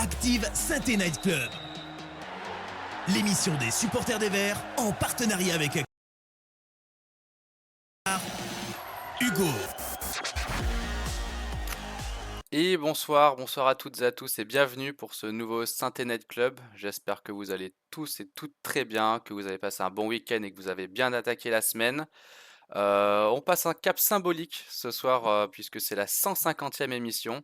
Active Saint-Étienne Night Club, l'émission des supporters des Verts en partenariat avec Hugo. Et bonsoir à toutes et à tous et bienvenue pour ce nouveau Saint-Étienne Night Club. J'espère que vous allez tous et toutes très bien, que vous avez passé un bon week-end et que vous avez bien attaqué la semaine. On passe un cap symbolique ce soir puisque c'est la 150e émission.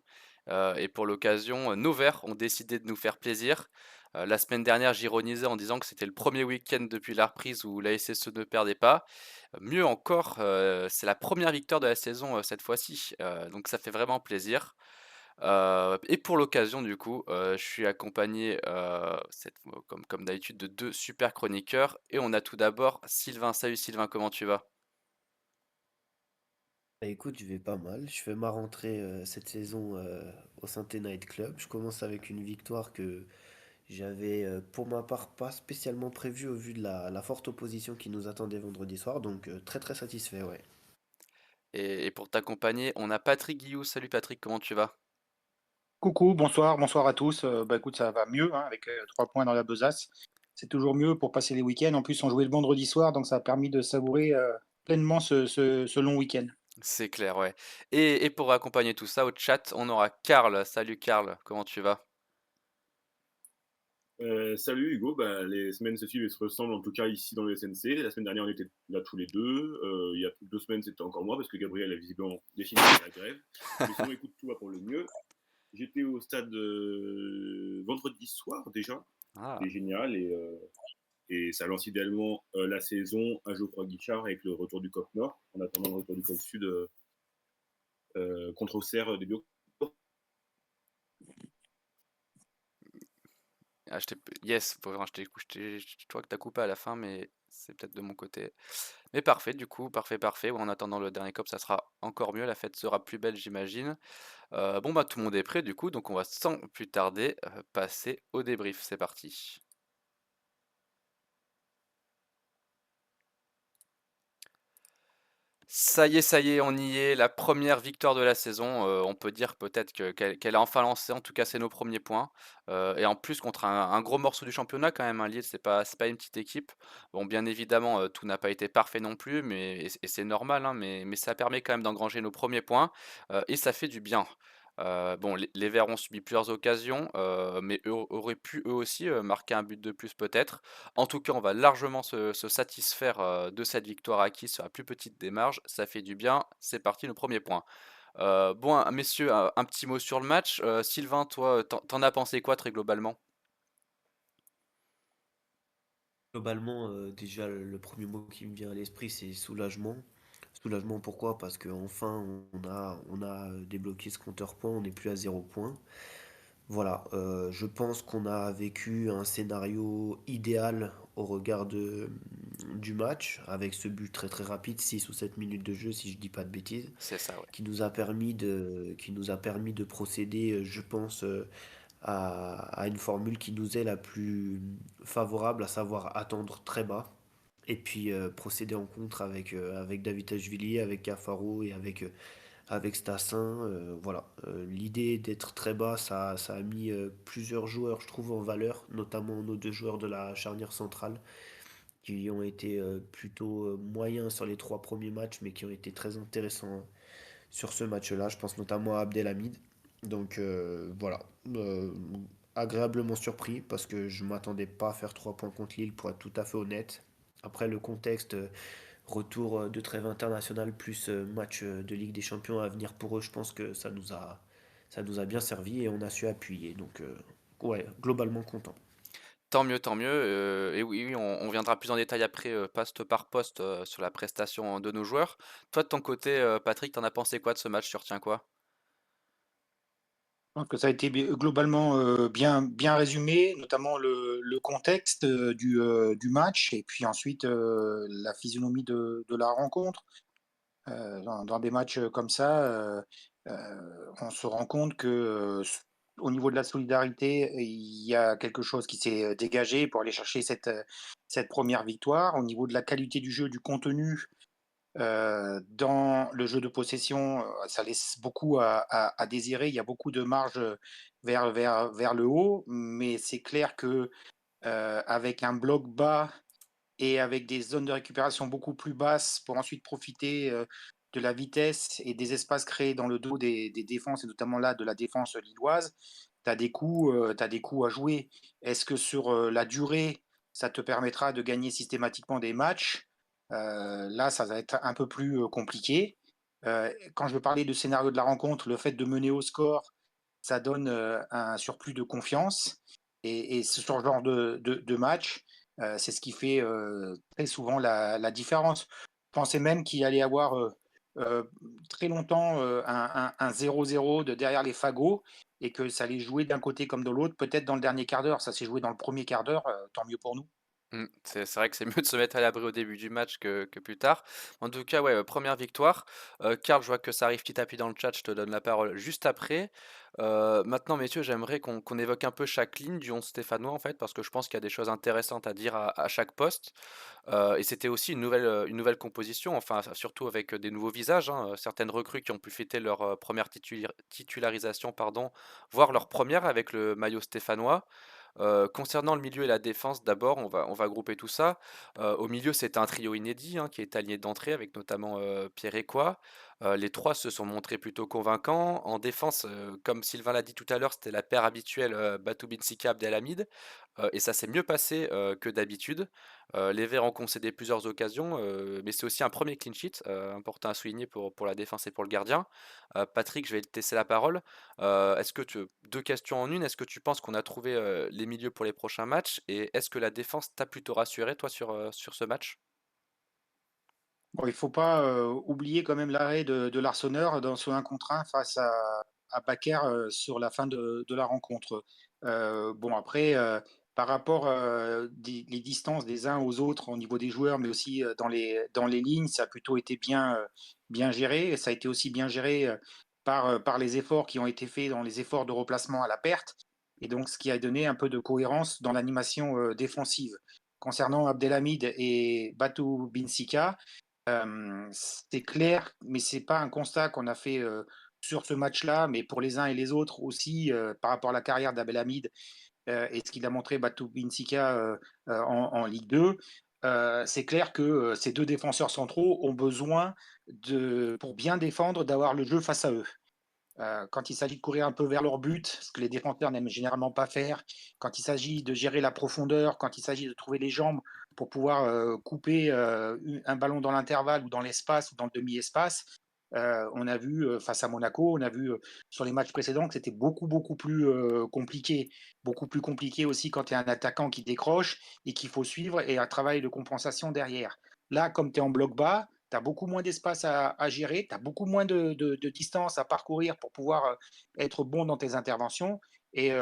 Et pour l'occasion, nos Verts ont décidé de nous faire plaisir. La semaine dernière, j'ironisais en disant que c'était le premier week-end depuis la reprise où la SSE ne perdait pas. Mieux encore, c'est la première victoire de la saison cette fois-ci, donc ça fait vraiment plaisir. Et pour l'occasion du coup, je suis accompagné, cette fois comme d'habitude de 2 super chroniqueurs et on a tout d'abord Sylvain. Salut Sylvain, comment tu vas? Bah, écoute, je vais pas mal. Je fais ma rentrée cette saison au Saint-Étienne Night Club. Je commence avec une victoire que j'avais pour ma part pas spécialement prévue au vu de la forte opposition qui nous attendait vendredi soir. Donc très très satisfait, ouais. Et pour t'accompagner, on a Patrick Guillou. Salut Patrick, comment tu vas? Coucou, bonsoir à tous. Bah écoute, ça va mieux hein, avec 3 points dans la besace. C'est toujours mieux pour passer les week-ends. En plus, on jouait le vendredi soir, donc ça a permis de savourer pleinement ce long week-end. C'est clair, ouais. Et pour accompagner tout ça au chat, on aura Karl. Salut Karl, comment tu vas? Salut Hugo, bah, les semaines se suivent et se ressemblent en tout cas ici dans le SNC. La semaine dernière on était là tous les deux, il y a 2 semaines c'était encore moi parce que Gabriel a visiblement défini la grève. Mais sinon écoute, tout va pour le mieux. J'étais au stade vendredi soir déjà, Ah, c'était génial et ça lance idéalement la saison à Geoffroy Guichard avec le retour du COP Nord en attendant le retour du COP Sud contre Auxerre début octobre. ah yes, je je crois que t'as coupé à la fin, mais c'est peut-être de mon côté. Mais parfait, du coup, parfait. Ouais, en attendant le dernier COP, ça sera encore mieux. La fête sera plus belle, j'imagine. Bon, bah, tout le monde est prêt, du coup, donc on va sans plus tarder passer au débrief. C'est parti. Ça y est, on y est. La première victoire de la saison. On peut dire peut-être qu'elle a enfin lancé. En tout cas, c'est nos premiers points. Et en plus, contre un gros morceau du championnat, quand même. Lille, c'est pas une petite équipe. Bon, bien évidemment, tout n'a pas été parfait non plus, et c'est normal, hein, mais ça permet quand même d'engranger nos premiers points. Et ça fait du bien. Bon, les Verts ont subi plusieurs occasions, mais auraient pu eux aussi marquer un but de plus peut-être. En tout cas, on va largement se satisfaire de cette victoire acquise sur la plus petite des marges. Ça fait du bien. C'est parti, le premier point. Bon, messieurs, un petit mot sur le match. Sylvain, toi, t'en as pensé quoi très globalement? Globalement, déjà le premier mot qui me vient à l'esprit c'est soulagement. Soulagement pourquoi? Parce qu'enfin on a débloqué ce compteur points, on n'est plus à 0 points. Voilà, je pense qu'on a vécu un scénario idéal au regard du match, avec ce but très très rapide, 6 ou 7 minutes de jeu si je dis pas de bêtises, C'est ça, ouais. qui nous a permis de procéder, je pense, à une formule qui nous est la plus favorable, à savoir attendre très bas, et puis procéder en contre avec David Ashvili, avec Cafaro et avec Stassin. Voilà. L'idée d'être très bas, ça a mis plusieurs joueurs, je trouve, en valeur, notamment nos deux joueurs de la charnière centrale, qui ont été plutôt moyens sur les 3 premiers matchs, mais qui ont été très intéressants sur ce match-là. Je pense notamment à Abdelhamid. Donc voilà. Agréablement surpris, parce que je ne m'attendais pas à faire 3 points contre Lille, pour être tout à fait honnête. Après, le contexte retour de trêve internationale plus match de Ligue des Champions à venir pour eux, je pense que ça nous a bien servi et on a su appuyer. Donc, ouais, globalement content. Tant mieux, et oui, oui, on viendra plus en détail après, poste par poste, sur la prestation de nos joueurs. Toi, de ton côté, Patrick, t'en as pensé quoi de ce match? Tu retiens quoi? Je pense que ça a été globalement bien résumé, notamment le contexte du match et puis ensuite la physionomie de la rencontre. Dans des matchs comme ça, on se rend compte que au niveau de la solidarité, il y a quelque chose qui s'est dégagé pour aller chercher cette première victoire. Au niveau de la qualité du jeu, du contenu, dans le jeu de possession, ça laisse beaucoup à désirer. Il y a beaucoup de marge vers le haut, mais c'est clair que avec un bloc bas et avec des zones de récupération beaucoup plus basses pour ensuite profiter de la vitesse et des espaces créés dans le dos des défenses, et notamment là de la défense lilloise, t'as des coups à jouer. Est-ce que sur la durée, ça te permettra de gagner systématiquement des matchs? Là, ça va être un peu plus compliqué. Quand je parlais de scénario de la rencontre, le fait de mener au score, ça donne un surplus de confiance. Et ce genre de match, c'est ce qui fait très souvent la différence. Je pensais même qu'il allait y avoir euh, très longtemps un 0-0 de derrière les fagots et que ça allait jouer d'un côté comme de l'autre, peut-être dans le dernier quart d'heure. Ça s'est joué dans le premier quart d'heure, tant mieux pour nous. C'est vrai que c'est mieux de se mettre à l'abri au début du match que plus tard. En tout cas, ouais, 1 victoire. Karl, je vois que ça arrive petit à petit dans le chat, je te donne la parole juste après. Maintenant, messieurs, j'aimerais qu'on évoque un peu chaque ligne du 11 stéphanois, en fait, parce que je pense qu'il y a des choses intéressantes à dire à chaque poste. Et c'était aussi une nouvelle composition, enfin, surtout avec des nouveaux visages, hein, certaines recrues qui ont pu fêter leur première titularisation, pardon, voire leur première avec le maillot stéphanois. Concernant le milieu et la défense, d'abord, on va grouper tout ça. Au milieu, c'était un trio inédit, hein, qui est aligné d'entrée avec notamment Pierre Ecois. Les trois se sont montrés plutôt convaincants. En défense, comme Sylvain l'a dit tout à l'heure, c'était la paire habituelle Batou Binsika Abdelhamid. Et ça s'est mieux passé que d'habitude. Les Verts ont concédé plusieurs occasions, mais c'est aussi un premier clean sheet, important à souligner pour la défense et pour le gardien. Patrick, je vais te laisser la parole. Deux questions en une, est-ce que tu penses qu'on a trouvé les milieux pour les prochains matchs? Et est-ce que la défense t'a plutôt rassuré, toi, sur ce match? Bon, il ne faut pas oublier quand même l'arrêt de l'Arseneur dans son 1 contre 1 face à Bakker sur la fin de la rencontre. Bon, après, par rapport les distances des uns aux autres au niveau des joueurs, mais aussi dans les lignes, ça a plutôt été bien géré. Et ça a été aussi bien géré par les efforts qui ont été faits dans les efforts de replacement à la perte. Et donc, ce qui a donné un peu de cohérence dans l'animation défensive. Concernant Abdelhamid et Batou Binsika, c'est clair, mais c'est pas un constat qu'on a fait, sur ce match-là, mais pour les uns et les autres aussi, par rapport à la carrière d'Abelhamid, et ce qu'il a montré Batou Binsika, en Ligue 2. C'est clair que, ces 2 défenseurs centraux ont besoin pour bien défendre, d'avoir le jeu face à eux. Quand il s'agit de courir un peu vers leur but, ce que les défenseurs n'aiment généralement pas faire, quand il s'agit de gérer la profondeur, quand il s'agit de trouver les jambes pour pouvoir couper un ballon dans l'intervalle ou dans l'espace ou dans le demi-espace, on a vu face à Monaco, on a vu sur les matchs précédents que c'était beaucoup plus compliqué. Beaucoup plus compliqué aussi quand il y a un attaquant qui décroche et qu'il faut suivre et un travail de compensation derrière. Là, comme tu es en bloc bas, tu as beaucoup moins d'espace à gérer, tu as beaucoup moins de distance à parcourir pour pouvoir être bon dans tes interventions. Et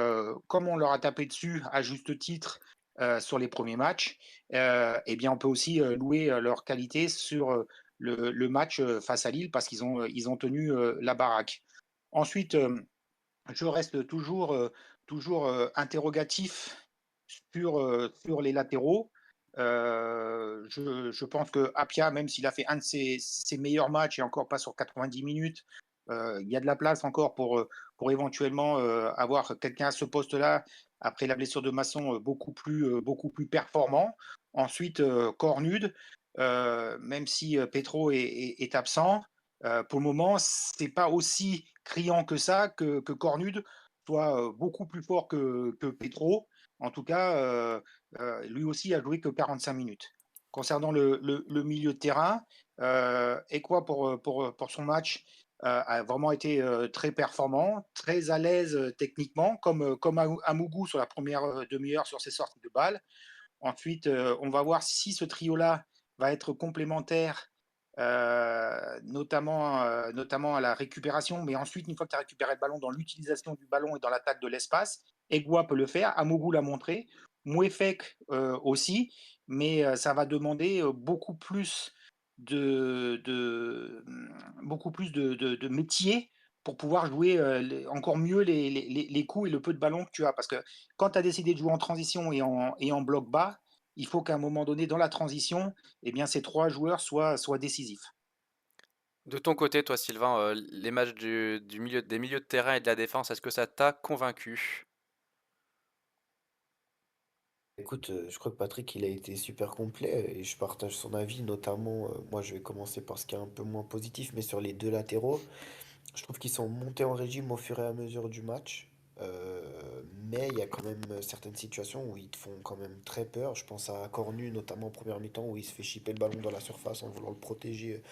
comme on leur a tapé dessus à juste titre sur les premiers matchs, eh bien on peut aussi louer leur qualité sur le match face à Lille parce ils ont tenu la baraque. Ensuite, je reste toujours interrogatif sur les latéraux. Je pense que Apia, même s'il a fait un de ses meilleurs matchs et encore pas sur 90 minutes, il y a de la place encore pour éventuellement avoir quelqu'un à ce poste-là après la blessure de Masson beaucoup plus performant. Ensuite, Cornude, même si Petro est absent, pour le moment, c'est pas aussi criant que ça que Cornude soit beaucoup plus fort que Petro. En tout cas, lui aussi a joué que 45 minutes. concernant le milieu de terrain, Ekwa pour son match a vraiment été très performant, très à l'aise techniquement, comme Amougou sur la première demi-heure sur ses sorties de balles. Ensuite, on va voir si ce trio-là va être complémentaire, notamment à la récupération. Mais ensuite, une fois que tu as récupéré le ballon, dans l'utilisation du ballon et dans l'attaque de l'espace, Egua peut le faire, Amougou l'a montré, Mouefek aussi, mais ça va demander beaucoup plus de métier pour pouvoir jouer encore mieux les coups et le peu de ballon que tu as. Parce que quand tu as décidé de jouer en transition et en bloc bas, il faut qu'à un moment donné, dans la transition, eh bien, ces trois joueurs soient décisifs. De ton côté, toi, Sylvain, les matchs des milieux de terrain et de la défense, est-ce que ça t'a convaincu? Écoute, je crois que Patrick, il a été super complet et je partage son avis, notamment, moi je vais commencer par ce qui est un peu moins positif, mais sur les deux latéraux, je trouve qu'ils sont montés en régime au fur et à mesure du match. Mais il y a quand même certaines situations où ils te font quand même très peur. Je pense à Cornu, notamment en première mi-temps, où il se fait chipper le ballon dans la surface en voulant le protéger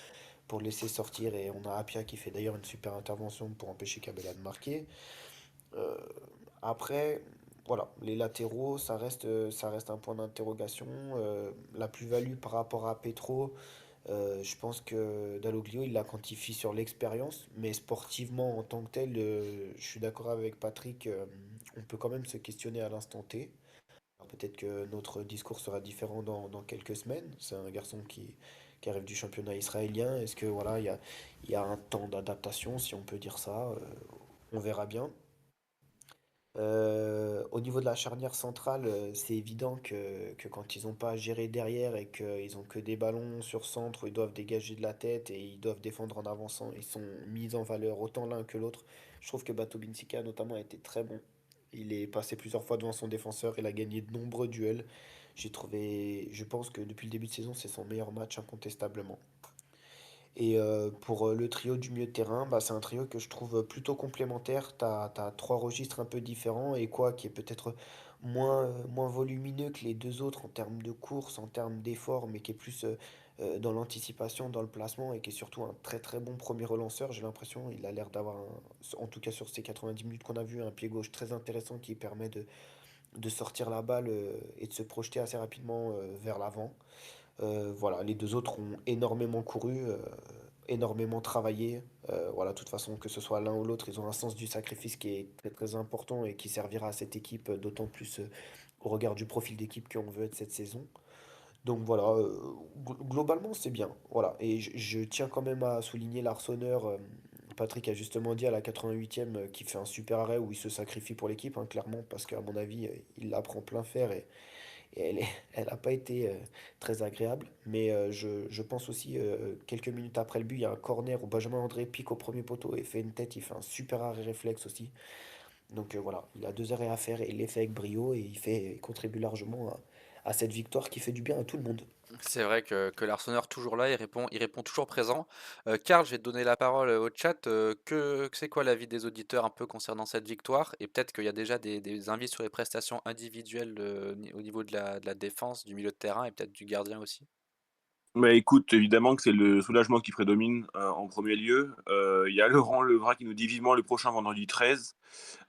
pour le laisser sortir. Et on a Apia qui fait d'ailleurs une super intervention pour empêcher Cabella de marquer. Euh, Après, voilà, les latéraux, ça reste un point d'interrogation. La plus-value par rapport à Petro, je pense que Dalloglio, il la quantifie sur l'expérience, mais sportivement en tant que tel, je suis d'accord avec Patrick, on peut quand même se questionner à l'instant T. Alors peut-être que notre discours sera différent dans quelques semaines. C'est un garçon qui arrive du championnat israélien. Est-ce que voilà, il y a un temps d'adaptation, si on peut dire ça, on verra bien. Au niveau de la charnière centrale, c'est évident que quand ils n'ont pas à gérer derrière et qu'ils ont que des ballons sur centre où ils doivent dégager de la tête et ils doivent défendre en avançant, ils sont mis en valeur autant l'un que l'autre. Je trouve que Bato Binsika notamment a été très bon. Il est passé plusieurs fois devant son défenseur, il a gagné de nombreux duels. Je pense que depuis le début de saison, c'est son meilleur match incontestablement. Et pour le trio du milieu de terrain, bah, c'est un trio que je trouve plutôt complémentaire. T'as trois registres un peu différents et quoi, qui est peut-être moins volumineux que les deux autres en termes de course, en termes d'effort, mais qui est plus dans l'anticipation, dans le placement et qui est surtout un très très bon premier relanceur. J'ai l'impression, il a l'air d'avoir, en tout cas sur ces 90 minutes qu'on a vu, un pied gauche très intéressant qui permet de sortir la balle et de se projeter assez rapidement vers l'avant. Voilà, les deux autres ont énormément couru, énormément travaillé. Voilà, de toute façon, que ce soit l'un ou l'autre, ils ont un sens du sacrifice qui est très très important et qui servira à cette équipe, d'autant plus au regard du profil d'équipe qu'on veut être cette saison. Donc voilà, globalement c'est bien. Voilà, et je tiens quand même à souligner l'Arseneur. Patrick a justement dit à la 88e qu'il fait un super arrêt où il se sacrifie pour l'équipe, hein, clairement, parce qu'à mon avis, il la prend plein fer et elle n'a pas été très agréable. Mais je pense aussi, quelques minutes après le but, il y a un corner où Benjamin André pique au premier poteau et fait une tête. Il fait un super arrêt réflexe aussi. Donc voilà, il a deux arrêts à faire et il les fait avec brio et il contribue largement à cette victoire qui fait du bien à tout le monde. C'est vrai que l'Arseneur toujours là, il répond toujours présent. Karl, je vais te donner la parole au chat. C'est quoi l'avis des auditeurs un peu concernant cette victoire? Et peut-être qu'il y a déjà des invités sur les prestations individuelles au niveau de la défense, du milieu de terrain et peut-être du gardien aussi. Bah écoute, évidemment que c'est le soulagement qui prédomine en premier lieu. Il y a Laurent Levrat qui nous dit vivement le prochain vendredi 13.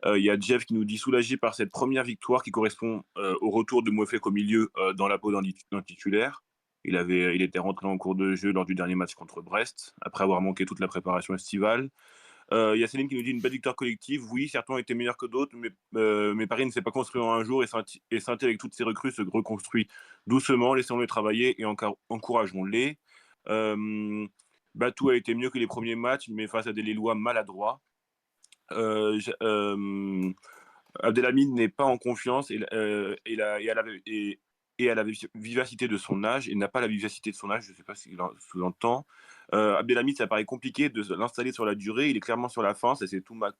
Il y a Jeff qui nous dit soulagé par cette première victoire qui correspond au retour de Mouefek au milieu dans la peau d'un titulaire. Il était rentré en cours de jeu lors du dernier match contre Brest, après avoir manqué toute la préparation estivale. Il y a Céline qui nous dit une belle victoire collective. Oui, certains ont été meilleurs que d'autres, mais Paris ne s'est pas construit en un jour et Saint avec toutes ses recrues se reconstruit doucement. Laissons-les travailler et encourageons-les. Euh, Batou a été mieux que les premiers matchs, mais face à des Lillois maladroits. Euh, j- euh, Abdelhamid n'est pas en confiance et à la vivacité de son âge. Il n'a pas la vivacité de son âge, je ne sais pas s'il sous-entend. Abdelhamid, ça paraît compliqué de l'installer sur la durée. Il est clairement sur la fin. C'est Thomas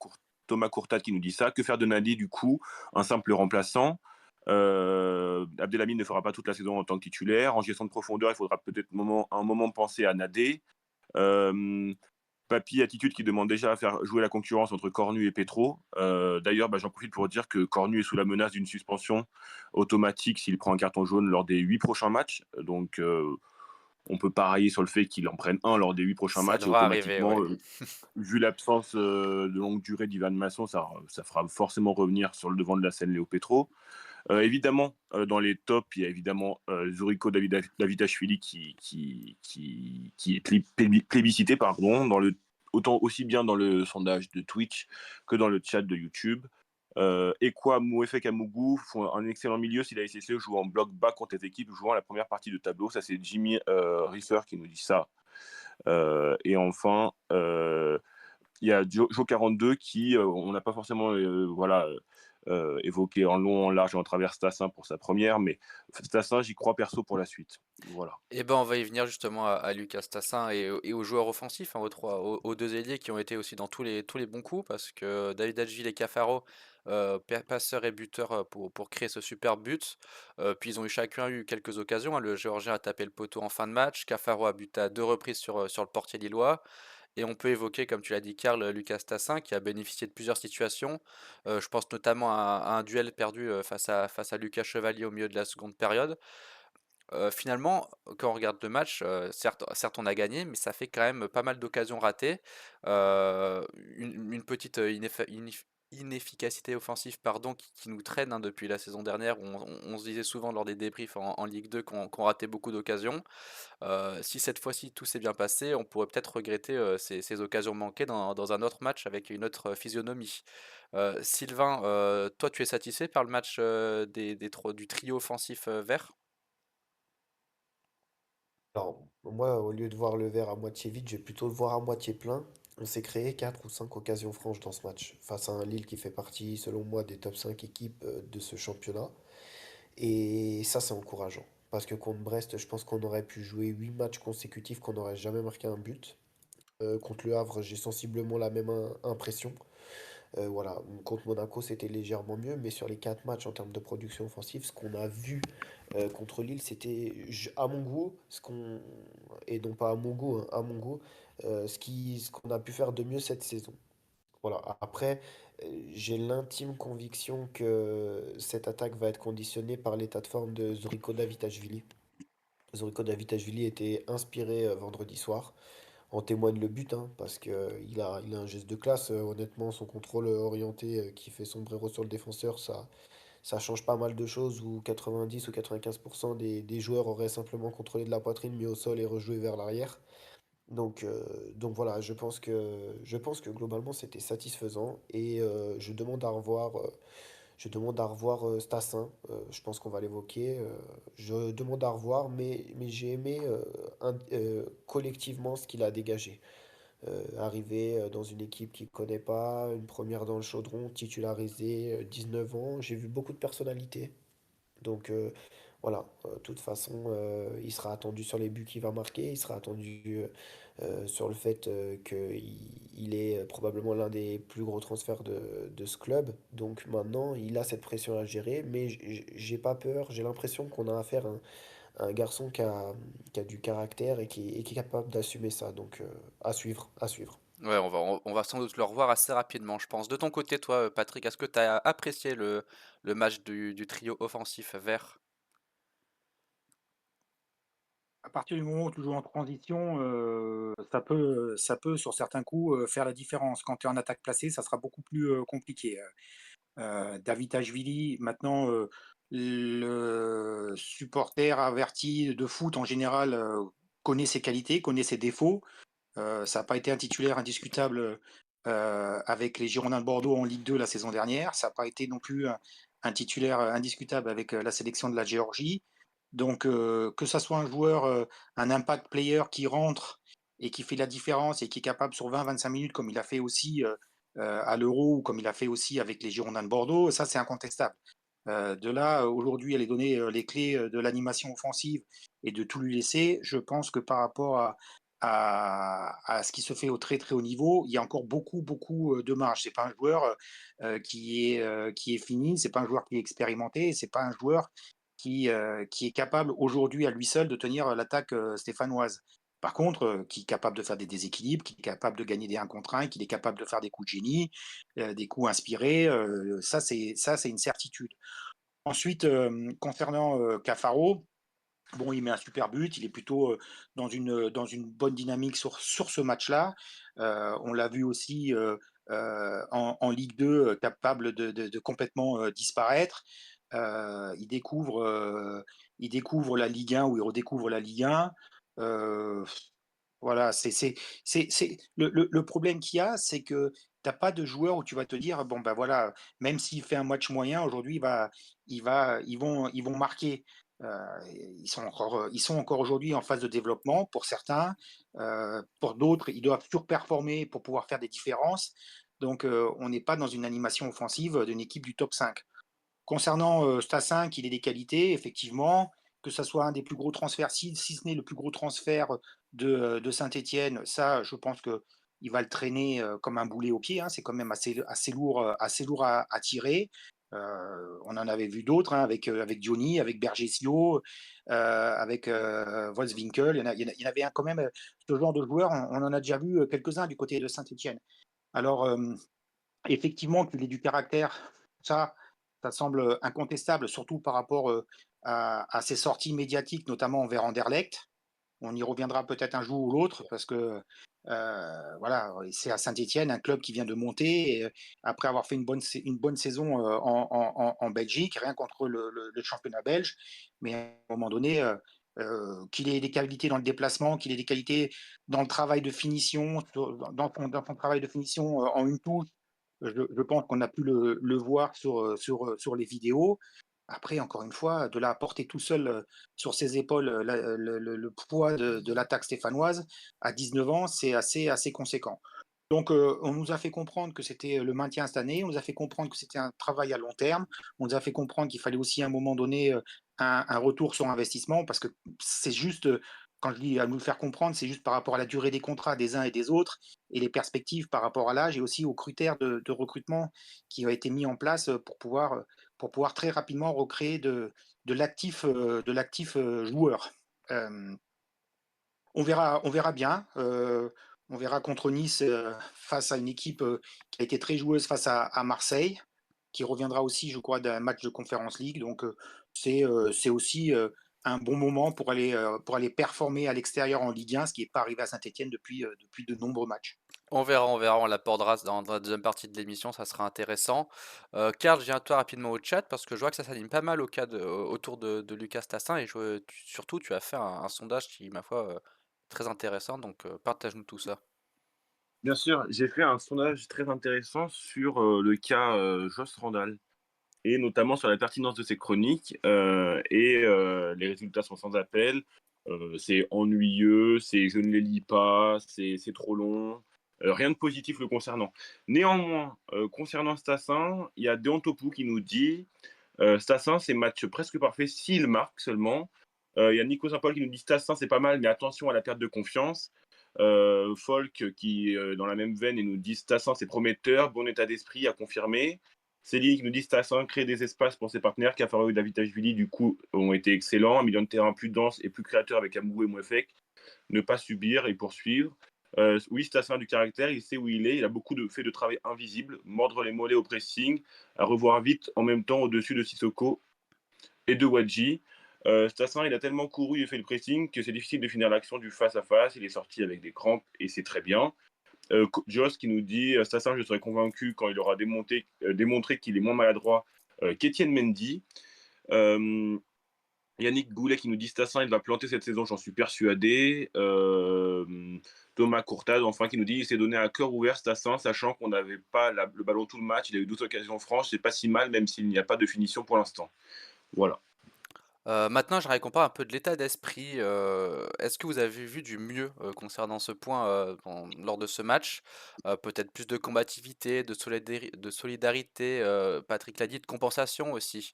Courtat qui nous dit ça. Que faire de Nadi, du coup? Un simple remplaçant. Abdelhamid ne fera pas toute la saison en tant que titulaire. En gestion de profondeur, il faudra peut-être un moment penser à Nadé. Euh, Papy Attitude qui demande déjà à faire jouer la concurrence entre Cornu et Petro. D'ailleurs, j'en profite pour dire que Cornu est sous la menace d'une suspension automatique s'il prend un carton jaune lors des 8 prochains matchs. Donc, on peut parier sur le fait qu'il en prenne un lors des 8 prochains Ça matchs et devrait arriver, automatiquement, ouais. vu l'absence de longue durée d'Ivan Masson, ça fera forcément revenir sur le devant de la scène Léo Petro. Évidemment, dans les tops, il y a évidemment Zuriko Davitashvili qui est plébiscité, pardon, autant aussi bien dans le sondage de Twitch que dans le chat de YouTube. Ekwa Mouefek Amougou font un excellent milieu si la SSE joue en bloc bas contre les équipes jouant la première partie de tableau. Ça, c'est Jimmy Riffer qui nous dit ça. Et enfin, il y a Jo42 qui, on n'a pas forcément évoqué en long, en large et en travers Stassin pour sa première, mais Stassin, j'y crois perso pour la suite. Voilà. Eh ben, on va y venir justement à Lucas Tassin et aux joueurs offensifs, hein, aux deux ailiers qui ont été aussi dans tous les bons coups, parce que David Adjil et Cafaro, passeur et buteur pour créer ce super but. Puis ils ont chacun eu quelques occasions, hein. Le Géorgien a tapé le poteau en fin de match, Cafaro a buté à 2 reprises sur le portier lillois. Et on peut évoquer, comme tu l'as dit, Karl, Lucas Tassin, qui a bénéficié de plusieurs situations. Je pense notamment à un duel perdu face à Lucas Chevalier au milieu de la seconde période. Finalement, quand on regarde le match, certes on a gagné, mais ça fait quand même pas mal d'occasions ratées. Une petite inefficacité offensive pardon, qui nous traîne, hein, depuis la saison dernière, où on se disait souvent lors des débriefs en Ligue 2 qu'on ratait beaucoup d'occasions. Si cette fois-ci tout s'est bien passé, on pourrait peut-être regretter ces occasions manquées dans un autre match avec une autre physionomie. Sylvain, toi tu es satisfait par le match du trio offensif vert? Alors, moi, au lieu de voir le verre à moitié vide, je vais plutôt le voir à moitié plein. On s'est créé 4 ou 5 occasions franches dans ce match, face à un Lille qui fait partie, selon moi, des top 5 équipes de ce championnat. Et ça, c'est encourageant. Parce que contre Brest, je pense qu'on aurait pu jouer 8 matchs consécutifs, qu'on n'aurait jamais marqué un but. Contre le Havre, j'ai sensiblement la même impression. Voilà, contre Monaco, c'était légèrement mieux, mais sur les 4 matchs en termes de production offensive, ce qu'on a vu contre Lille, c'était, à mon goût, et non pas à mon goût, hein, à mon goût, ce qu'on a pu faire de mieux cette saison. Voilà, après, j'ai l'intime conviction que cette attaque va être conditionnée par l'état de forme de Zoriko Davitashvili. Zoriko Davitashvili était inspiré vendredi soir. En témoigne le but, hein, parce que il a un geste de classe. Honnêtement, son contrôle orienté qui fait sombrero sur le défenseur, ça change pas mal de choses où 90 ou 95% des joueurs auraient simplement contrôlé de la poitrine, mis au sol et rejoué vers l'arrière. Donc voilà, je pense que globalement c'était satisfaisant et je demande à revoir Stassin. Je pense qu'on va l'évoquer. Je demande à revoir, mais j'ai aimé collectivement ce qu'il a dégagé. Arrivé dans une équipe qu'il ne connaît pas, une première dans le chaudron, titularisé, 19 ans. J'ai vu beaucoup de personnalité. Donc voilà, de toute façon, il sera attendu sur les buts qu'il va marquer, il sera attendu sur le fait qu'il est probablement l'un des plus gros transferts de ce club. Donc maintenant, il a cette pression à gérer, mais j'ai pas peur, j'ai l'impression qu'on a affaire à un garçon qui a du caractère et qui est capable d'assumer ça. Donc à suivre, à suivre. Ouais, on va sans doute le revoir assez rapidement, je pense. De ton côté, toi, Patrick, est-ce que tu as apprécié le match du trio offensif vert? À partir du moment où tu joues en transition, ça peut sur certains coups, faire la différence. Quand tu es en attaque placée, ça sera beaucoup plus, compliqué. Davitashvili maintenant, le supporter averti de foot en général, connaît ses qualités, connaît ses défauts. Ça n'a pas été un titulaire indiscutable, avec les Girondins de Bordeaux en Ligue 2 la saison dernière. Ça n'a pas été non plus un titulaire indiscutable avec la sélection de la Géorgie. Donc, que ça soit un joueur, un impact player qui rentre et qui fait la différence et qui est capable sur 20-25 minutes, comme il a fait aussi à l'Euro ou comme il a fait aussi avec les Girondins de Bordeaux, ça c'est incontestable. De là, aujourd'hui, aller donner les clés de l'animation offensive et de tout lui laisser, je pense que par rapport à ce qui se fait au très très haut niveau, il y a encore beaucoup beaucoup de marge. C'est pas un joueur qui est fini, c'est pas un joueur qui est expérimenté, c'est pas un joueur qui est capable aujourd'hui à lui seul de tenir l'attaque stéphanoise. Par contre, qui est capable de faire des déséquilibres, qui est capable de gagner des 1 contre 1, qu'il est capable de faire des coups de génie, des coups inspirés, ça c'est une certitude. Ensuite, concernant, Cafaro, bon, il met un super but, il est plutôt, dans une bonne dynamique sur ce match-là. On l'a vu aussi, en Ligue 2, capable de complètement, disparaître. Il découvre la Ligue 1 ou il redécouvre la Ligue 1. Heu, voilà, c'est le problème qu'il y a, c'est que tu as pas de joueur où tu vas te dire: «Bon, bah, voilà, même s'il fait un match moyen aujourd'hui, ils vont marquer». Heu, ils sont encore aujourd'hui en phase de développement pour certains, pour d'autres, ils doivent surperformer pour pouvoir faire des différences. Donc, on n'est pas dans une animation offensive d'une équipe du top 5. Concernant, Stassin, qu'il ait des qualités, effectivement, que ça soit un des plus gros transferts, si ce n'est le plus gros transfert de Saint-Étienne, ça, je pense qu'il va le traîner, comme un boulet au pied, hein. C'est quand même assez lourd à tirer. On en avait vu d'autres, hein, avec Diony, avec Bergesio, avec, Wolfswinkel. Il y en avait un quand même, ce genre de joueur, on en a déjà vu, quelques-uns du côté de Saint-Étienne. Alors, effectivement, qu'il ait du caractère, ça, ça semble incontestable, surtout par rapport, à ses sorties médiatiques, notamment envers Anderlecht. On y reviendra peut-être un jour ou l'autre parce que, voilà, c'est à Saint-Étienne, un club qui vient de monter et après avoir fait une bonne saison, en Belgique, rien contre le championnat belge. Mais à un moment donné, qu'il ait des qualités dans le déplacement, qu'il ait des qualités dans le travail de finition, dans son travail de finition, en une touche, je pense qu'on a pu le voir sur les vidéos. Après, encore une fois, de là à porter tout seul, sur ses épaules, le poids de l'attaque stéphanoise, à 19 ans, c'est assez conséquent. Donc, on nous a fait comprendre que c'était le maintien cette année, on nous a fait comprendre que c'était un travail à long terme, on nous a fait comprendre qu'il fallait aussi à un moment donné, un retour sur investissement parce que c'est juste, quand je dis à nous le faire comprendre, c'est juste par rapport à la durée des contrats des uns et des autres et les perspectives par rapport à l'âge et aussi aux critères de recrutement qui ont été mis en place, pour pouvoir très rapidement recréer de l'actif, joueur. Hem on verra bien. On verra contre Nice, face à une équipe, qui a été très joueuse face à Marseille, qui reviendra aussi, je crois, d'un match de Conference League. Donc, c'est aussi, un bon moment pour aller performer à l'extérieur en Ligue 1, ce qui n'est pas arrivé à Saint-Étienne depuis de nombreux matchs. On verra, on l'abordera dans la deuxième partie de l'émission, ça sera intéressant. Karl, je viens à toi rapidement au chat parce que je vois que ça s'anime pas mal autour de Lucas Tassin et surtout tu as fait un sondage qui, ma foi, très intéressant, donc partage-nous tout ça. Bien sûr, j'ai fait un sondage très intéressant sur le cas Joss Randall et notamment sur la pertinence de ses chroniques. Les résultats sont sans appel. C'est ennuyeux, je ne les lis pas, c'est trop long. Rien de positif le concernant. Néanmoins, concernant Stassin, il y a Deontopou qui nous dit Stassin, c'est match presque parfait s'il marque seulement. Il y a Nico Saint-Paul qui nous dit Stassin, c'est pas mal, mais attention à la perte de confiance. Folk qui est dans la même veine et nous dit Stassin, c'est prometteur, bon état d'esprit à confirmer. Céline qui nous dit Stassin crée des espaces pour ses partenaires. Cafaro et Davitashvili, du coup, ont été excellents. Un milieu de terrain plus dense et plus créateur avec Amou et Mouefek. Ne pas subir et poursuivre. Oui, Stassin a du caractère, il sait où il est. Il a beaucoup fait de travail invisible, mordre les mollets au pressing, à revoir vite en même temps au-dessus de Sissoko et de Wadji. Stassin, il a tellement couru et fait le pressing que c'est difficile de finir l'action du face-à-face. Il est sorti avec des crampes et c'est très bien. Joss qui nous dit Stassin, je serai convaincu quand il aura démontré qu'il est moins maladroit qu'Étienne Mendy. Yannick Goulet qui nous dit Stassin, il va planter cette saison, j'en suis persuadé. Thomas Courtade, enfin, qui nous dit il s'est donné un cœur ouvert, Stassin, sachant qu'on n'avait pas le ballon tout le match. Il a eu 12 occasions franches, c'est pas si mal, même s'il n'y a pas de finition pour l'instant. Voilà. Maintenant, j'aimerais qu'on parle un peu de l'état d'esprit. Est-ce que vous avez vu du mieux concernant ce point lors de ce match? Peut-être plus de combativité, de solidarité, Patrick l'a dit, de compensation aussi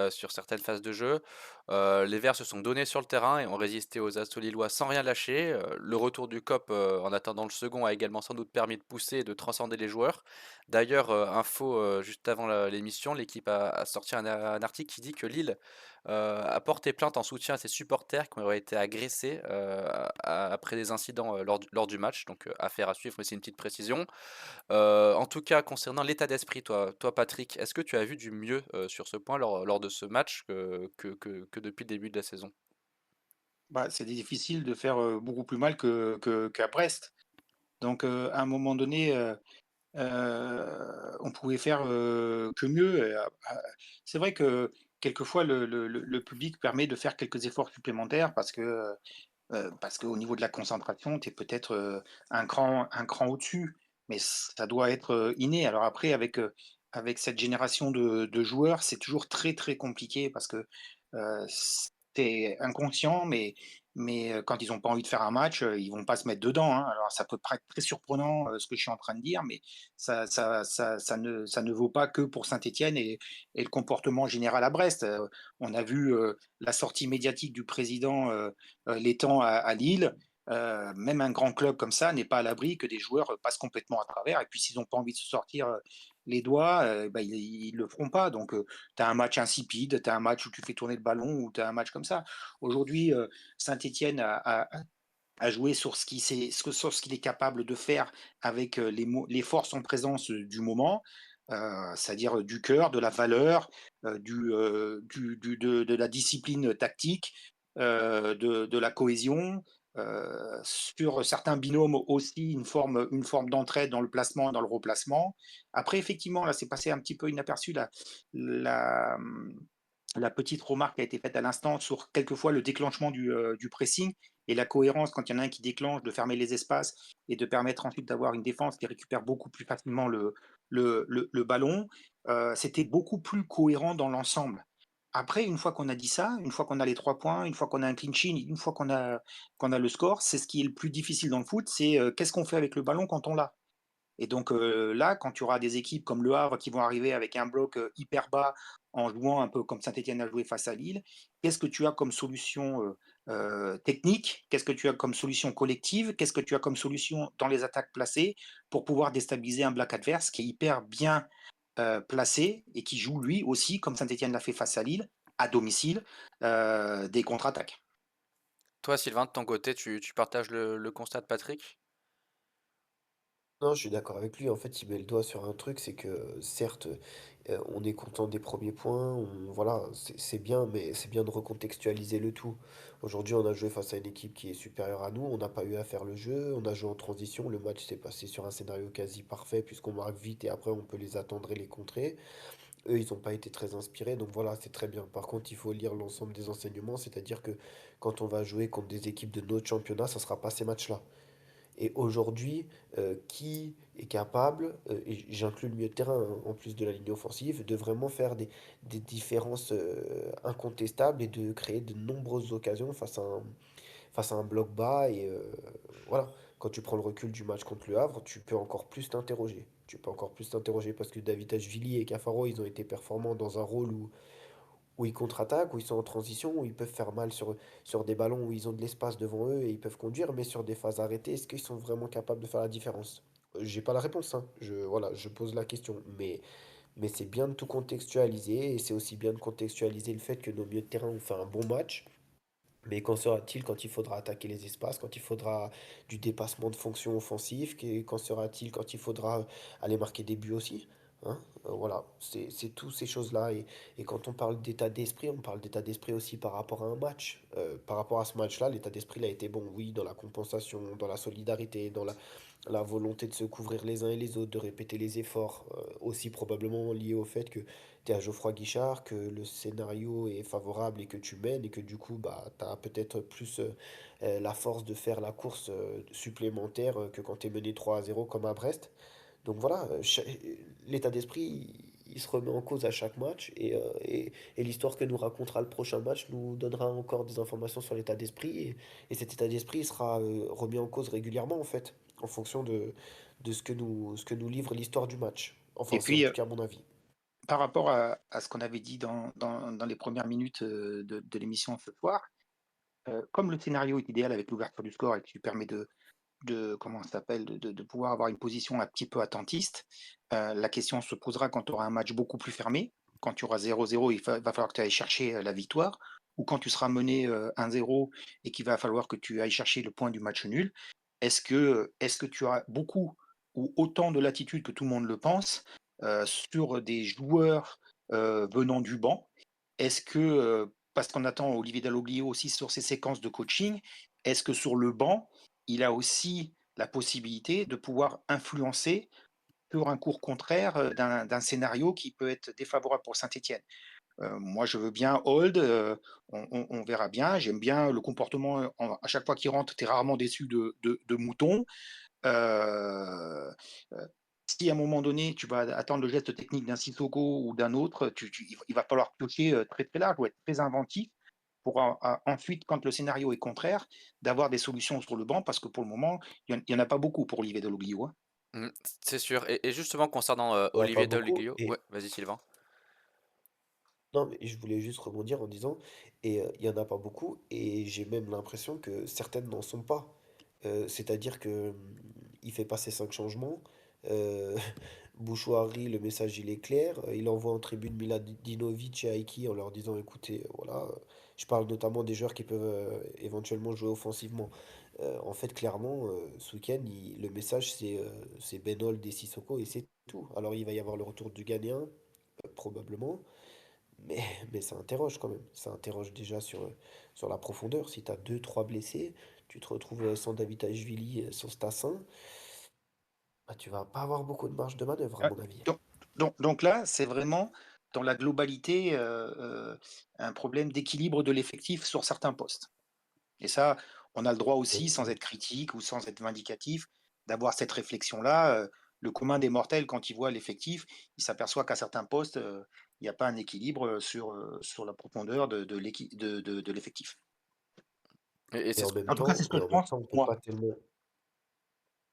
sur certaines phases de jeu. Les Verts se sont donnés sur le terrain et ont résisté aux assauts lillois sans rien lâcher. Le retour du COP en attendant le second a également sans doute permis de pousser et de transcender les joueurs. D'ailleurs, info juste avant l'émission, l'équipe a sorti un article qui dit que Lille a porté plainte en soutien à ses supporters qui auraient été agressés, après des incidents, lors du match, donc affaire à suivre, mais c'est une petite précision. En tout cas, concernant l'état d'esprit, toi Patrick, est-ce que tu as vu du mieux, sur ce point lors de ce match que depuis le début de la saison? Bah, c'est difficile de faire, beaucoup plus mal qu'à Brest. Donc, à un moment donné, on pouvait faire, que mieux et c'est vrai que quelquefois le public permet de faire quelques efforts supplémentaires parce qu'au niveau de la concentration, tu es peut-être, un cran au-dessus, mais ça doit être, inné. Alors après avec cette génération de joueurs, c'est toujours très, très compliqué parce que, tu inconscient, mais quand ils ont pas envie de faire un match, ils vont pas se mettre dedans, hein. Alors ça peut paraître très surprenant, ce que je suis en train de dire, mais ça ne vaut pas que pour Saint-Étienne et le comportement général à Brest. On a vu, la sortie médiatique du président, l'étang à Lille. Même un grand club comme ça n'est pas à l'abri que des joueurs passent complètement à travers. Et puis s'ils n'ont pas envie de se sortir les doigts, bah, ils ne le feront pas. Donc tu as un match insipide, tu as un match où tu fais tourner le ballon, ou tu as un match comme ça. Aujourd'hui, Saint-Etienne a joué sur sur ce qu'il est capable de faire avec les forces en présence du moment. C'est-à-dire du cœur, de la valeur, de la discipline tactique, de la cohésion, sur certains binômes aussi une forme d'entraide dans le placement et dans le replacement. Après, effectivement, là, c'est passé un petit peu inaperçu la, la petite remarque qui a été faite à l'instant sur quelquefois le déclenchement du pressing et la cohérence quand il y en a un qui déclenche, de fermer les espaces et de permettre ensuite d'avoir une défense qui récupère beaucoup plus facilement le ballon. C'était beaucoup plus cohérent dans l'ensemble. Après, une fois qu'on a dit ça, une fois qu'on a les 3 points, une fois qu'on a un clean sheet, une fois qu'on a le score, c'est ce qui est le plus difficile dans le foot, c'est qu'est-ce qu'on fait avec le ballon quand on l'a. Et donc là, quand tu auras des équipes comme Le Havre qui vont arriver avec un bloc hyper bas en jouant un peu comme Saint-Etienne a joué face à Lille, qu'est-ce que tu as comme solution technique? Qu'est-ce que tu as comme solution collective? Qu'est-ce que tu as comme solution dans les attaques placées pour pouvoir déstabiliser un bloc adverse qui est hyper bien placé et qui joue lui aussi, comme Saint-Etienne l'a fait face à Lille, à domicile, des contre-attaques? Toi Sylvain, de ton côté, tu partages le constat de Patrick? Non, je suis d'accord avec lui. En fait, il met le doigt sur un truc, c'est que certes, on est content des premiers points, voilà, c'est bien, mais c'est bien de recontextualiser le tout. Aujourd'hui, on a joué face à une équipe qui est supérieure à nous, on n'a pas eu à faire le jeu, on a joué en transition, le match s'est passé sur un scénario quasi parfait puisqu'on marque vite et après on peut les attendre et les contrer. Eux, ils n'ont pas été très inspirés, donc voilà, c'est très bien. Par contre, il faut lire l'ensemble des enseignements, c'est-à-dire que quand on va jouer contre des équipes de notre championnat, ça ne sera pas ces matchs-là. Et aujourd'hui, qui est capable, et j'inclus le milieu de terrain hein, en plus de la ligne offensive, de vraiment faire des différences incontestables et de créer de nombreuses occasions face à un bloc bas. Et voilà, quand tu prends le recul du match contre le Havre, tu peux encore plus t'interroger. Tu peux encore plus t'interroger parce que David Ashvili et Cafaro, ils ont été performants dans un rôle où ils contre-attaquent, où ils sont en transition, où ils peuvent faire mal sur des ballons où ils ont de l'espace devant eux et ils peuvent conduire, mais sur des phases arrêtées, est-ce qu'ils sont vraiment capables de faire la différence? J'ai pas la réponse, hein. Voilà, je pose la question. Mais c'est bien de tout contextualiser et c'est aussi bien de contextualiser le fait que nos milieux de terrain ont fait un bon match. Mais qu'en sera-t-il quand il faudra attaquer les espaces, quand il faudra du dépassement de fonctions offensives, qu'en sera-t-il quand il faudra aller marquer des buts aussi? Hein. Voilà, c'est toutes ces choses-là. Et quand on parle d'état d'esprit, on parle d'état d'esprit aussi par rapport à un match. Par rapport à ce match-là, l'état d'esprit il a été bon, oui, dans la compensation, dans la solidarité, dans la volonté de se couvrir les uns et les autres, de répéter les efforts. Aussi probablement lié au fait que tu es à Geoffroy Guichard, que le scénario est favorable et que tu mènes et que du coup, bah, tu as peut-être plus la force de faire la course supplémentaire que quand tu es mené 3-0 comme à Brest. Donc voilà, l'état d'esprit, il se remet en cause à chaque match et l'histoire que nous racontera le prochain match nous donnera encore des informations sur l'état d'esprit et cet état d'esprit sera remis en cause régulièrement en fait, en fonction de ce que nous livre l'histoire du match. Enfin, Et c'est en puis, tout cas mon avis. par rapport à ce qu'on avait dit dans les premières minutes de l'émission ce soir, comme le scénario est idéal avec l'ouverture du score et qui permet comment ça s'appelle, de pouvoir avoir une position un petit peu attentiste, la question se posera quand tu auras un match beaucoup plus fermé, quand tu auras 0-0, va falloir que tu ailles chercher la victoire, ou quand tu seras mené 1-0 et qu'il va falloir que tu ailles chercher le point du match nul, est-ce que tu as beaucoup ou autant de latitude que tout le monde le pense sur des joueurs venant du banc? Est-ce que, parce qu'on attend Olivier Dalloglio aussi sur ses séquences de coaching, est-ce que sur le banc, il a aussi la possibilité de pouvoir influencer sur un cours contraire d'un scénario qui peut être défavorable pour Saint-Étienne? Moi, je veux bien hold, on verra bien. J'aime bien le comportement, à chaque fois qu'il rentre, tu es rarement déçu de Mouton. Heu Si à un moment donné, tu vas attendre le geste technique d'un Sissoko ou d'un autre, il va falloir piocher très très large ou être très inventif pour ensuite, quand le scénario est contraire, d'avoir des solutions sur le banc parce que pour le moment, il y en a pas beaucoup pour Olivier Dalloglio, hein. Mmh, c'est sûr. Et justement, concernant Il y en a pas Olivier beaucoup. Dalloglio, ouais, Et vas-y, Sylvain. non, mais je voulais juste rebondir en disant, il y en a pas beaucoup, et j'ai même l'impression que certaines n'en sont pas. C'est-à-dire que il fait passer 5 changements. euh, Bouchouari, le message il est clair. Il envoie en tribune Miladinovic et Aiki en leur disant, écoutez, voilà, je parle notamment des joueurs qui peuvent éventuellement jouer offensivement. En fait, clairement, ce week-end, le message c'est Benol des Sissoko et c'est tout. Alors il va y avoir le retour du Ghanéen, probablement. Mais, mais ça interroge quand même. Ça interroge déjà sur la profondeur. Si tu as deux, trois blessés, tu te retrouves sans Davitashvili, sans Stassin, bah, tu vas pas avoir beaucoup de marge de manœuvre, à Ouais, mon avis. donc là, c'est vraiment dans la globalité un problème d'équilibre de l'effectif sur certains postes. Et ça, on a le droit aussi, sans Exactement. être critique ou sans être vindicatif, d'avoir cette réflexion-là. Le commun des mortels, quand il voit l'effectif, il s'aperçoit qu'à certains postes, il n'y a pas un équilibre sur la profondeur de l'effectif. Et Et c'est en ce même En tout cas, c'est temps, ce que et je en même pense, temps, on peut moi. pas tellement.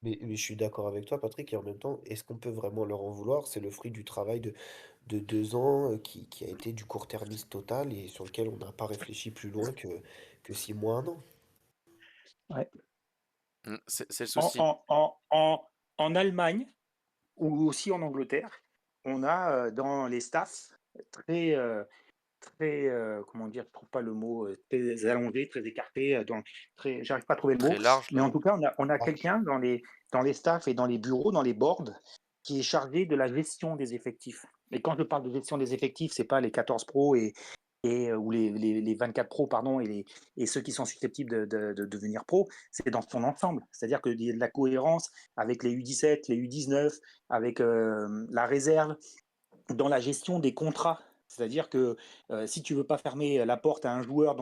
Mais je suis d'accord avec toi, Patrick, et en même temps, est-ce qu'on peut vraiment leur en vouloir? C'est le fruit du travail de 2 ans qui a été du court-termisme total et sur lequel on n'a pas réfléchi plus loin que 6 mois, un an. Ouais. c'est le En, souci. en- en- en- En Allemagne ou aussi en Angleterre, on a dans les staffs très, très, comment dire? Je trouve pas le mot, très allongé, très écarté, j'arrive pas à trouver le mot, Très large, mais là. en tout cas, on a Ah, quelqu'un dans les staffs et dans les bureaux, dans les boards, qui est chargé de la gestion des effectifs. Et quand je parle de gestion des effectifs, c'est pas les 14 pros ou les 24 pros, pardon, et ceux qui sont susceptibles de devenir pros, c'est dans son ensemble. C'est-à-dire qu'il y a de la cohérence avec les U17, les U19, avec la réserve, dans la gestion des contrats. C'est-à-dire que si tu veux pas fermer la porte à un joueur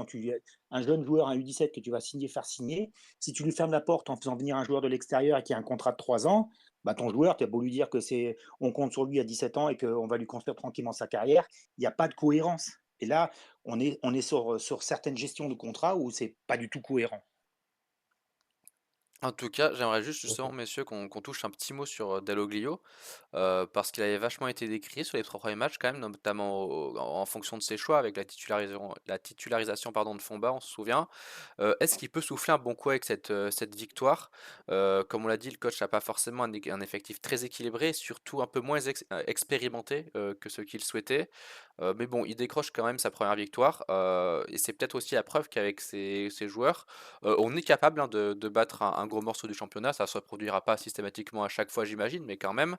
un jeune joueur, un U17 que tu vas faire signer, si tu lui fermes la porte en faisant venir un joueur de l'extérieur et qui a un contrat de 3 ans, bah ton joueur, tu as beau lui dire que on compte sur lui à 17 ans et qu'on va lui construire tranquillement sa carrière, il n'y a pas de cohérence. Et là, on est sur certaines gestions de contrats où c'est pas du tout cohérent. En tout cas, j'aimerais juste tout à justement, fait. messieurs, qu'on touche un petit mot sur Dalloglio, parce qu'il avait vachement été décrié sur les 3 premiers matchs quand même, notamment en fonction de ses choix avec la titularisation pardon, de Fomba, on se souvient. Est-ce qu'il peut souffler un bon coup avec cette victoire? Comme on l'a dit, le coach n'a pas forcément un effectif très équilibré, surtout un peu moins expérimenté que ce qu'il souhaitait. Mais bon, il décroche quand même sa première victoire, et c'est peut-être aussi la preuve qu'avec ces joueurs, on est capable hein, de battre un gros morceau du championnat. Ça ne se reproduira pas systématiquement à chaque fois, j'imagine, mais quand même.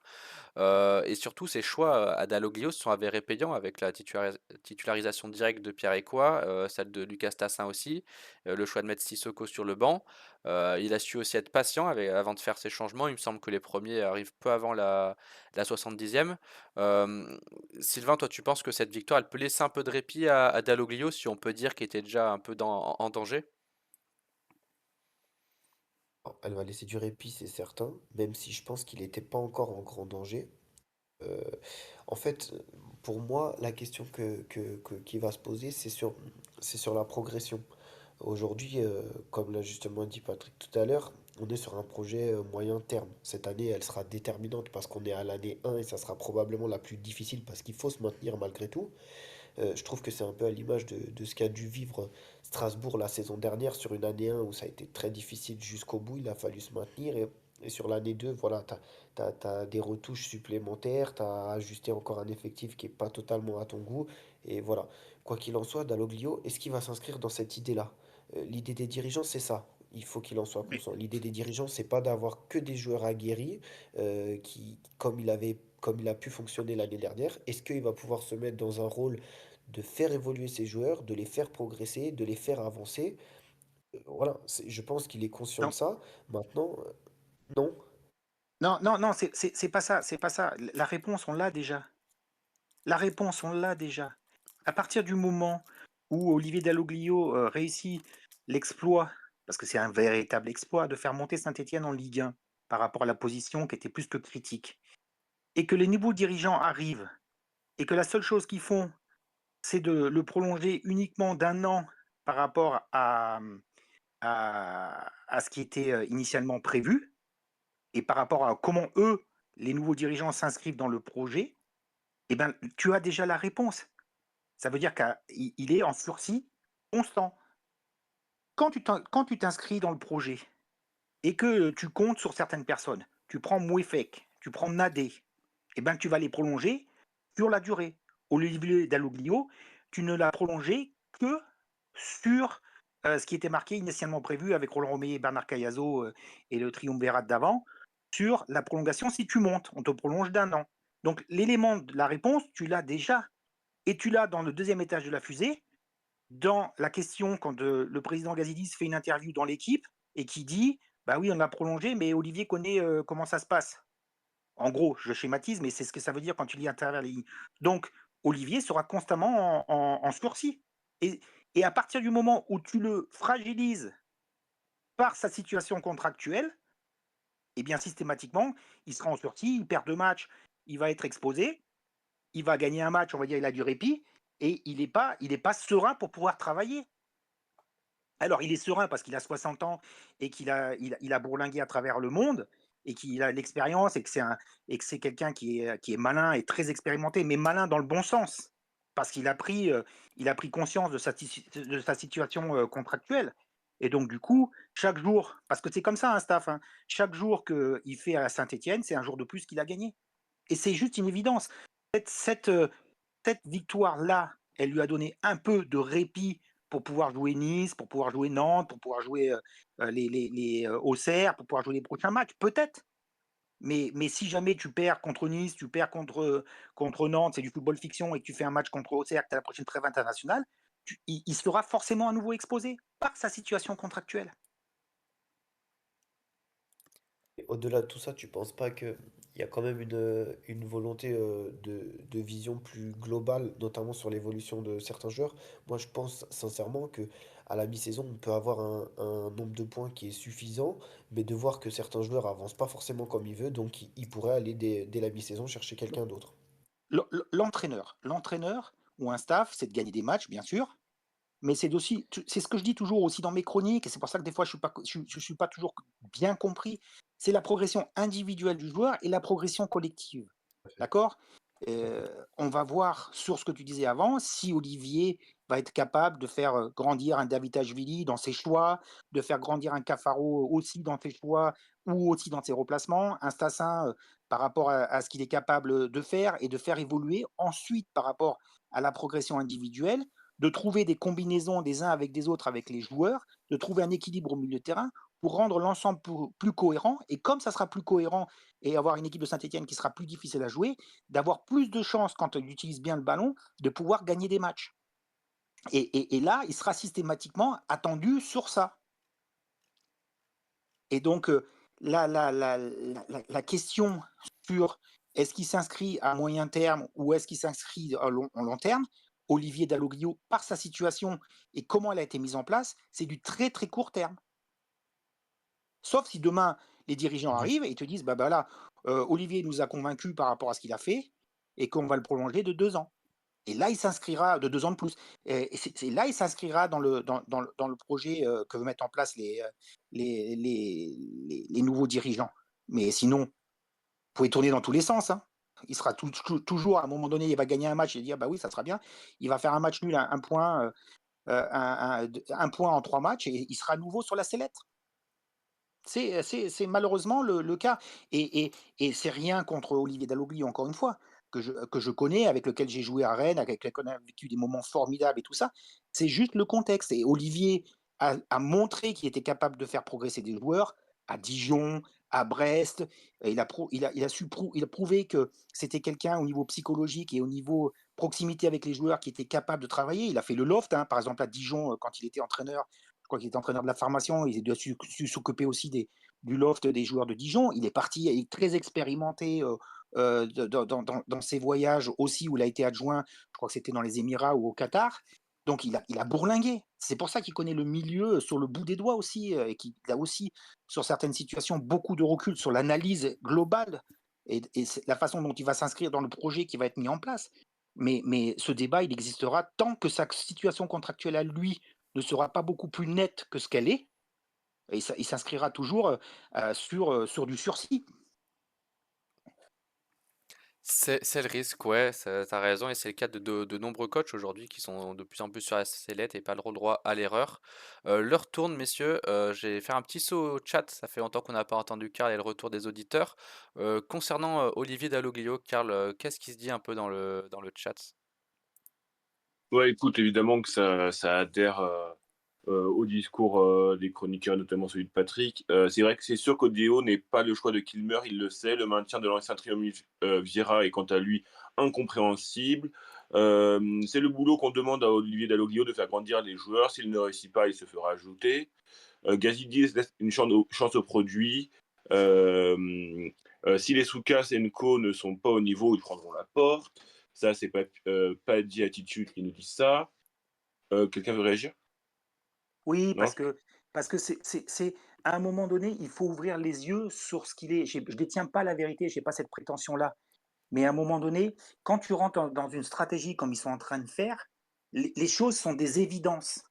Et surtout, ses choix à Dalloglio se sont avérés payants avec la titularisation directe de Pierre Ecois, celle de Lucas Tassin aussi, le choix de mettre Sissoko sur le banc. Il a su aussi être patient avant de faire ses changements. Il me semble que les premiers arrivent peu avant la 70e. Euh, Sylvain, toi, tu penses que cette victoire, elle peut laisser un peu de répit à Dalloglio, si on peut dire qu'il était déjà un peu en danger? Alors, elle va laisser du répit, c'est certain, même si je pense qu'il n'était pas encore en grand danger. Euh, En fait, pour moi, la question qui va se poser, c'est sur la progression. Aujourd'hui, comme l'a justement dit Patrick tout à l'heure, on est sur un projet moyen terme. Cette année, elle sera déterminante parce qu'on est à l'année 1 et ça sera probablement la plus difficile parce qu'il faut se maintenir malgré tout. Je trouve que c'est un peu à l'image de ce qu'a dû vivre Strasbourg la saison dernière sur une année 1 où ça a été très difficile jusqu'au bout. Il a fallu se maintenir Et sur l'année 2 voilà, tu as des retouches supplémentaires, tu as ajusté encore un effectif qui est pas totalement à ton goût. Et voilà, quoi qu'il en soit, Dalloglio, est-ce qu'il va s'inscrire dans cette idée-là? L'idée des dirigeants, c'est ça. Il faut qu'il en soit Mais conscient. L'idée des dirigeants, c'est pas d'avoir que des joueurs aguerris comme il a pu fonctionner l'année dernière. Est-ce qu'il va pouvoir se mettre dans un rôle de faire évoluer ses joueurs, de les faire progresser, de les faire avancer? Voilà, je pense qu'il est conscient de non, ça. Maintenant, non. non, c'est pas ça, c'est pas ça. La réponse, on l'a déjà. La réponse, on l'a déjà. À partir du moment où Olivier Dalloglio réussit l'exploit, parce que c'est un véritable exploit, de faire monter Saint-Étienne en Ligue 1 par rapport à la position qui était plus que critique, et que les nouveaux dirigeants arrivent, et que la seule chose qu'ils font, c'est de le prolonger uniquement d'un an par rapport à ce qui était initialement prévu, et par rapport à comment eux, les nouveaux dirigeants, s'inscrivent dans le projet, eh ben, tu as déjà la réponse. Ça veut dire qu'il est en sursis constant. Quand tu t'inscris dans le projet et que tu comptes sur certaines personnes, tu prends Mouefek, tu prends Nadé, eh ben, tu vas les prolonger sur la durée. Olivier Dalloglio, tu ne l'as prolongé que sur ce qui était marqué initialement prévu avec Roland Romeyer, Bernard Cayazo et le triumvirat d'avant, sur la prolongation si tu montes. On te prolonge d'un an. Donc l'élément de la réponse, tu l'as déjà. Et tu l'as dans le deuxième étage de la fusée, dans la question quand le président Gazidis fait une interview dans l'équipe et qui dit bah oui, on l'a prolongé, mais Olivier connaît comment ça se passe. En gros, je schématise, mais c'est ce que ça veut dire quand tu lis à travers les lignes. Donc, Olivier sera constamment en sursis. Et, et à partir du moment où tu le fragilises par sa situation contractuelle, eh bien systématiquement, il sera en sursis, il perd 2 matchs, il va être exposé, il va gagner un match, on va dire, il a du répit, et il est pas serein pour pouvoir travailler. Alors, il est serein parce qu'il a 60 ans et qu'il a bourlingué à travers le monde et qu'il a l'expérience et que c'est quelqu'un qui est malin et très expérimenté, mais malin dans le bon sens. Parce il a pris conscience de sa situation contractuelle. Et donc, du coup, chaque jour, parce que c'est comme ça, un staff, hein, chaque jour qu'il fait à Saint-Etienne, c'est un jour de plus qu'il a gagné. Et c'est juste une évidence. Cette, cette, euh, cette victoire-là, elle lui a donné un peu de répit pour pouvoir jouer Nice, pour pouvoir jouer Nantes, pour pouvoir jouer Auxerre, pour pouvoir jouer les prochains matchs, peut-être. Mais si jamais tu perds contre Nice, tu perds contre Nantes, c'est du football fiction, et que tu fais un match contre Auxerre, que tu as la prochaine trêve internationale, il sera forcément à nouveau exposé par sa situation contractuelle. Et au-delà de tout ça, tu penses pas qu'il y a quand même une volonté de vision plus globale, notamment sur l'évolution de certains joueurs? Moi, je pense sincèrement que à la mi-saison, on peut avoir un nombre de points qui est suffisant, mais de voir que certains joueurs avancent pas forcément comme ils veulent, donc il pourrait aller dès la mi-saison chercher quelqu'un d'autre. L'entraîneur ou un staff, c'est de gagner des matchs, bien sûr, mais c'est aussi, c'est ce que je dis toujours aussi dans mes chroniques, et c'est pour ça que des fois je suis pas toujours bien compris. C'est la progression individuelle du joueur et la progression collective. D'accord. On va voir sur ce que tu disais avant, si Olivier va être capable de faire grandir un Davidashvili dans ses choix, de faire grandir un Cafaro aussi dans ses choix ou aussi dans ses replacements, un Stassin par rapport à ce qu'il est capable de faire et de faire évoluer ensuite par rapport à la progression individuelle, de trouver des combinaisons des uns avec des autres avec les joueurs, de trouver un équilibre au milieu de terrain pour rendre l'ensemble plus cohérent. Et comme ça sera plus cohérent et avoir une équipe de Saint-Etienne qui sera plus difficile à jouer, d'avoir plus de chances quand il utilise bien le ballon de pouvoir gagner des matchs. Et là, il sera systématiquement attendu sur ça. Et donc, la question sur est-ce qu'il s'inscrit à moyen terme ou est-ce qu'il s'inscrit en long terme, Olivier Dalloglio, par sa situation et comment elle a été mise en place, c'est du très très court terme. Sauf si demain, les dirigeants arrivent et te disent, bah là, Olivier nous a convaincus par rapport à ce qu'il a fait et qu'on va le prolonger de 2 ans. Et là, il s'inscrira de 2 ans de plus. Et là, il s'inscrira dans le projet que veut mettre en place les nouveaux dirigeants. Mais sinon, vous pouvez tourner dans tous les sens. Hein. Il sera toujours, à un moment donné, il va gagner un match et dire, bah oui, ça sera bien. Il va faire un match nul, un point en 3 matchs et il sera à nouveau sur la sellette. C'est malheureusement le cas et c'est rien contre Olivier Dalloglio, encore une fois, que je connais, avec lequel j'ai joué à Rennes, avec lequel on a vécu des moments formidables et tout ça. C'est juste le contexte et Olivier a montré qu'il était capable de faire progresser des joueurs à Dijon, à Brest, et il a prouvé que c'était quelqu'un au niveau psychologique et au niveau proximité avec les joueurs qui était capable de travailler. Il a fait le loft, hein, par exemple à Dijon, quand il était entraîneur. Je crois qu'il était entraîneur de la formation, il a su s'occuper aussi du loft des joueurs de Dijon. Il est parti, il est très expérimenté dans ses voyages aussi, où il a été adjoint, je crois que c'était dans les Émirats ou au Qatar. Donc il a bourlingué. C'est pour ça qu'il connaît le milieu sur le bout des doigts aussi, et qu'il a aussi, sur certaines situations, beaucoup de recul sur l'analyse globale et la façon dont il va s'inscrire dans le projet qui va être mis en place. Mais ce débat, il existera tant que sa situation contractuelle à lui ne sera pas beaucoup plus nette que ce qu'elle est, et il s'inscrira toujours sur du sursis. C'est le risque, ouais, tu raison, et c'est le cas de nombreux coachs aujourd'hui qui sont de plus en plus sur la sellette et pas le droit à l'erreur. L'heure tourne, messieurs. J'ai fait un petit saut au chat. Ça fait longtemps qu'on n'a pas entendu Karl et le retour des auditeurs. Concernant Olivier Dalloglio, Karl, qu'est-ce qui se dit un peu dans le chat? Ouais, écoute, évidemment que ça adhère au discours des chroniqueurs, notamment celui de Patrick. C'est vrai que c'est sûr qu'Odeo n'est pas le choix de Kilmer, il le sait. Le maintien de l'ancien triomvirat Vieira est quant à lui incompréhensible. C'est le boulot qu'on demande à Olivier Dalloglio de faire grandir les joueurs. S'il ne réussit pas, il se fera ajouter. Gazidi laisse une chance au produit. Si les Soukas et Co ne sont pas au niveau, ils prendront la porte. Ça, c'est pas dit attitude qui nous dit ça. Quelqu'un veut réagir? Oui, Non? parce que à un moment donné, il faut ouvrir les yeux sur ce qu'il est. Je ne détiens pas la vérité, je n'ai pas cette prétention-là. Mais à un moment donné, quand tu rentres dans une stratégie comme ils sont en train de faire, les choses sont des évidences.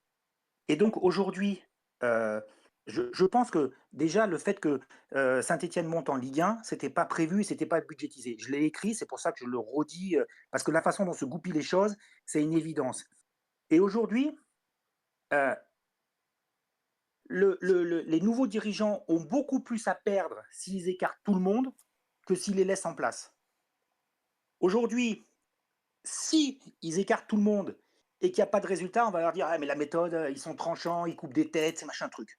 Et donc aujourd'hui, je pense que déjà le fait que Saint-Etienne monte en Ligue 1, c'était pas prévu, c'était pas budgétisé. Je l'ai écrit, c'est pour ça que je le redis, parce que la façon dont se goupillent les choses, c'est une évidence. Et aujourd'hui, euh, les nouveaux dirigeants ont beaucoup plus à perdre s'ils écartent tout le monde que s'ils les laissent en place. Aujourd'hui, si ils écartent tout le monde et qu'il n'y a pas de résultat, on va leur dire ah, mais la méthode, ils sont tranchants, ils coupent des têtes, c'est machin truc.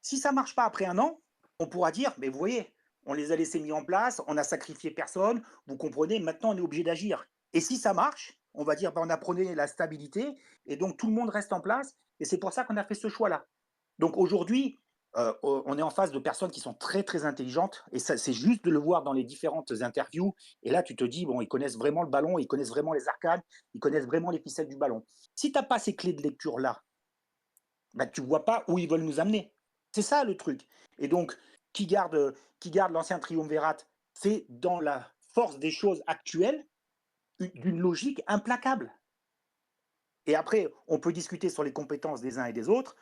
Si ça ne marche pas après un an, on pourra dire mais vous voyez, on les a laissés mis en place, on n'a sacrifié personne, vous comprenez, maintenant on est obligé d'agir. Et si ça marche, on va dire on a prôné la stabilité et donc tout le monde reste en place et c'est pour ça qu'on a fait ce choix-là. Donc aujourd'hui, on est en face de personnes qui sont très très intelligentes et ça, c'est juste de le voir dans les différentes interviews. Et là, tu te dis, bon, ils connaissent vraiment le ballon, ils connaissent vraiment les arcades, ils connaissent vraiment les ficelles du ballon. Si tu n'as pas ces clés de lecture-là, bah, tu ne vois pas où ils veulent nous amener. C'est ça le truc. Et donc, qui garde l'ancien triumvirat, c'est dans la force des choses actuelles, d'une logique implacable. Et après, on peut discuter sur les compétences des uns et des autres.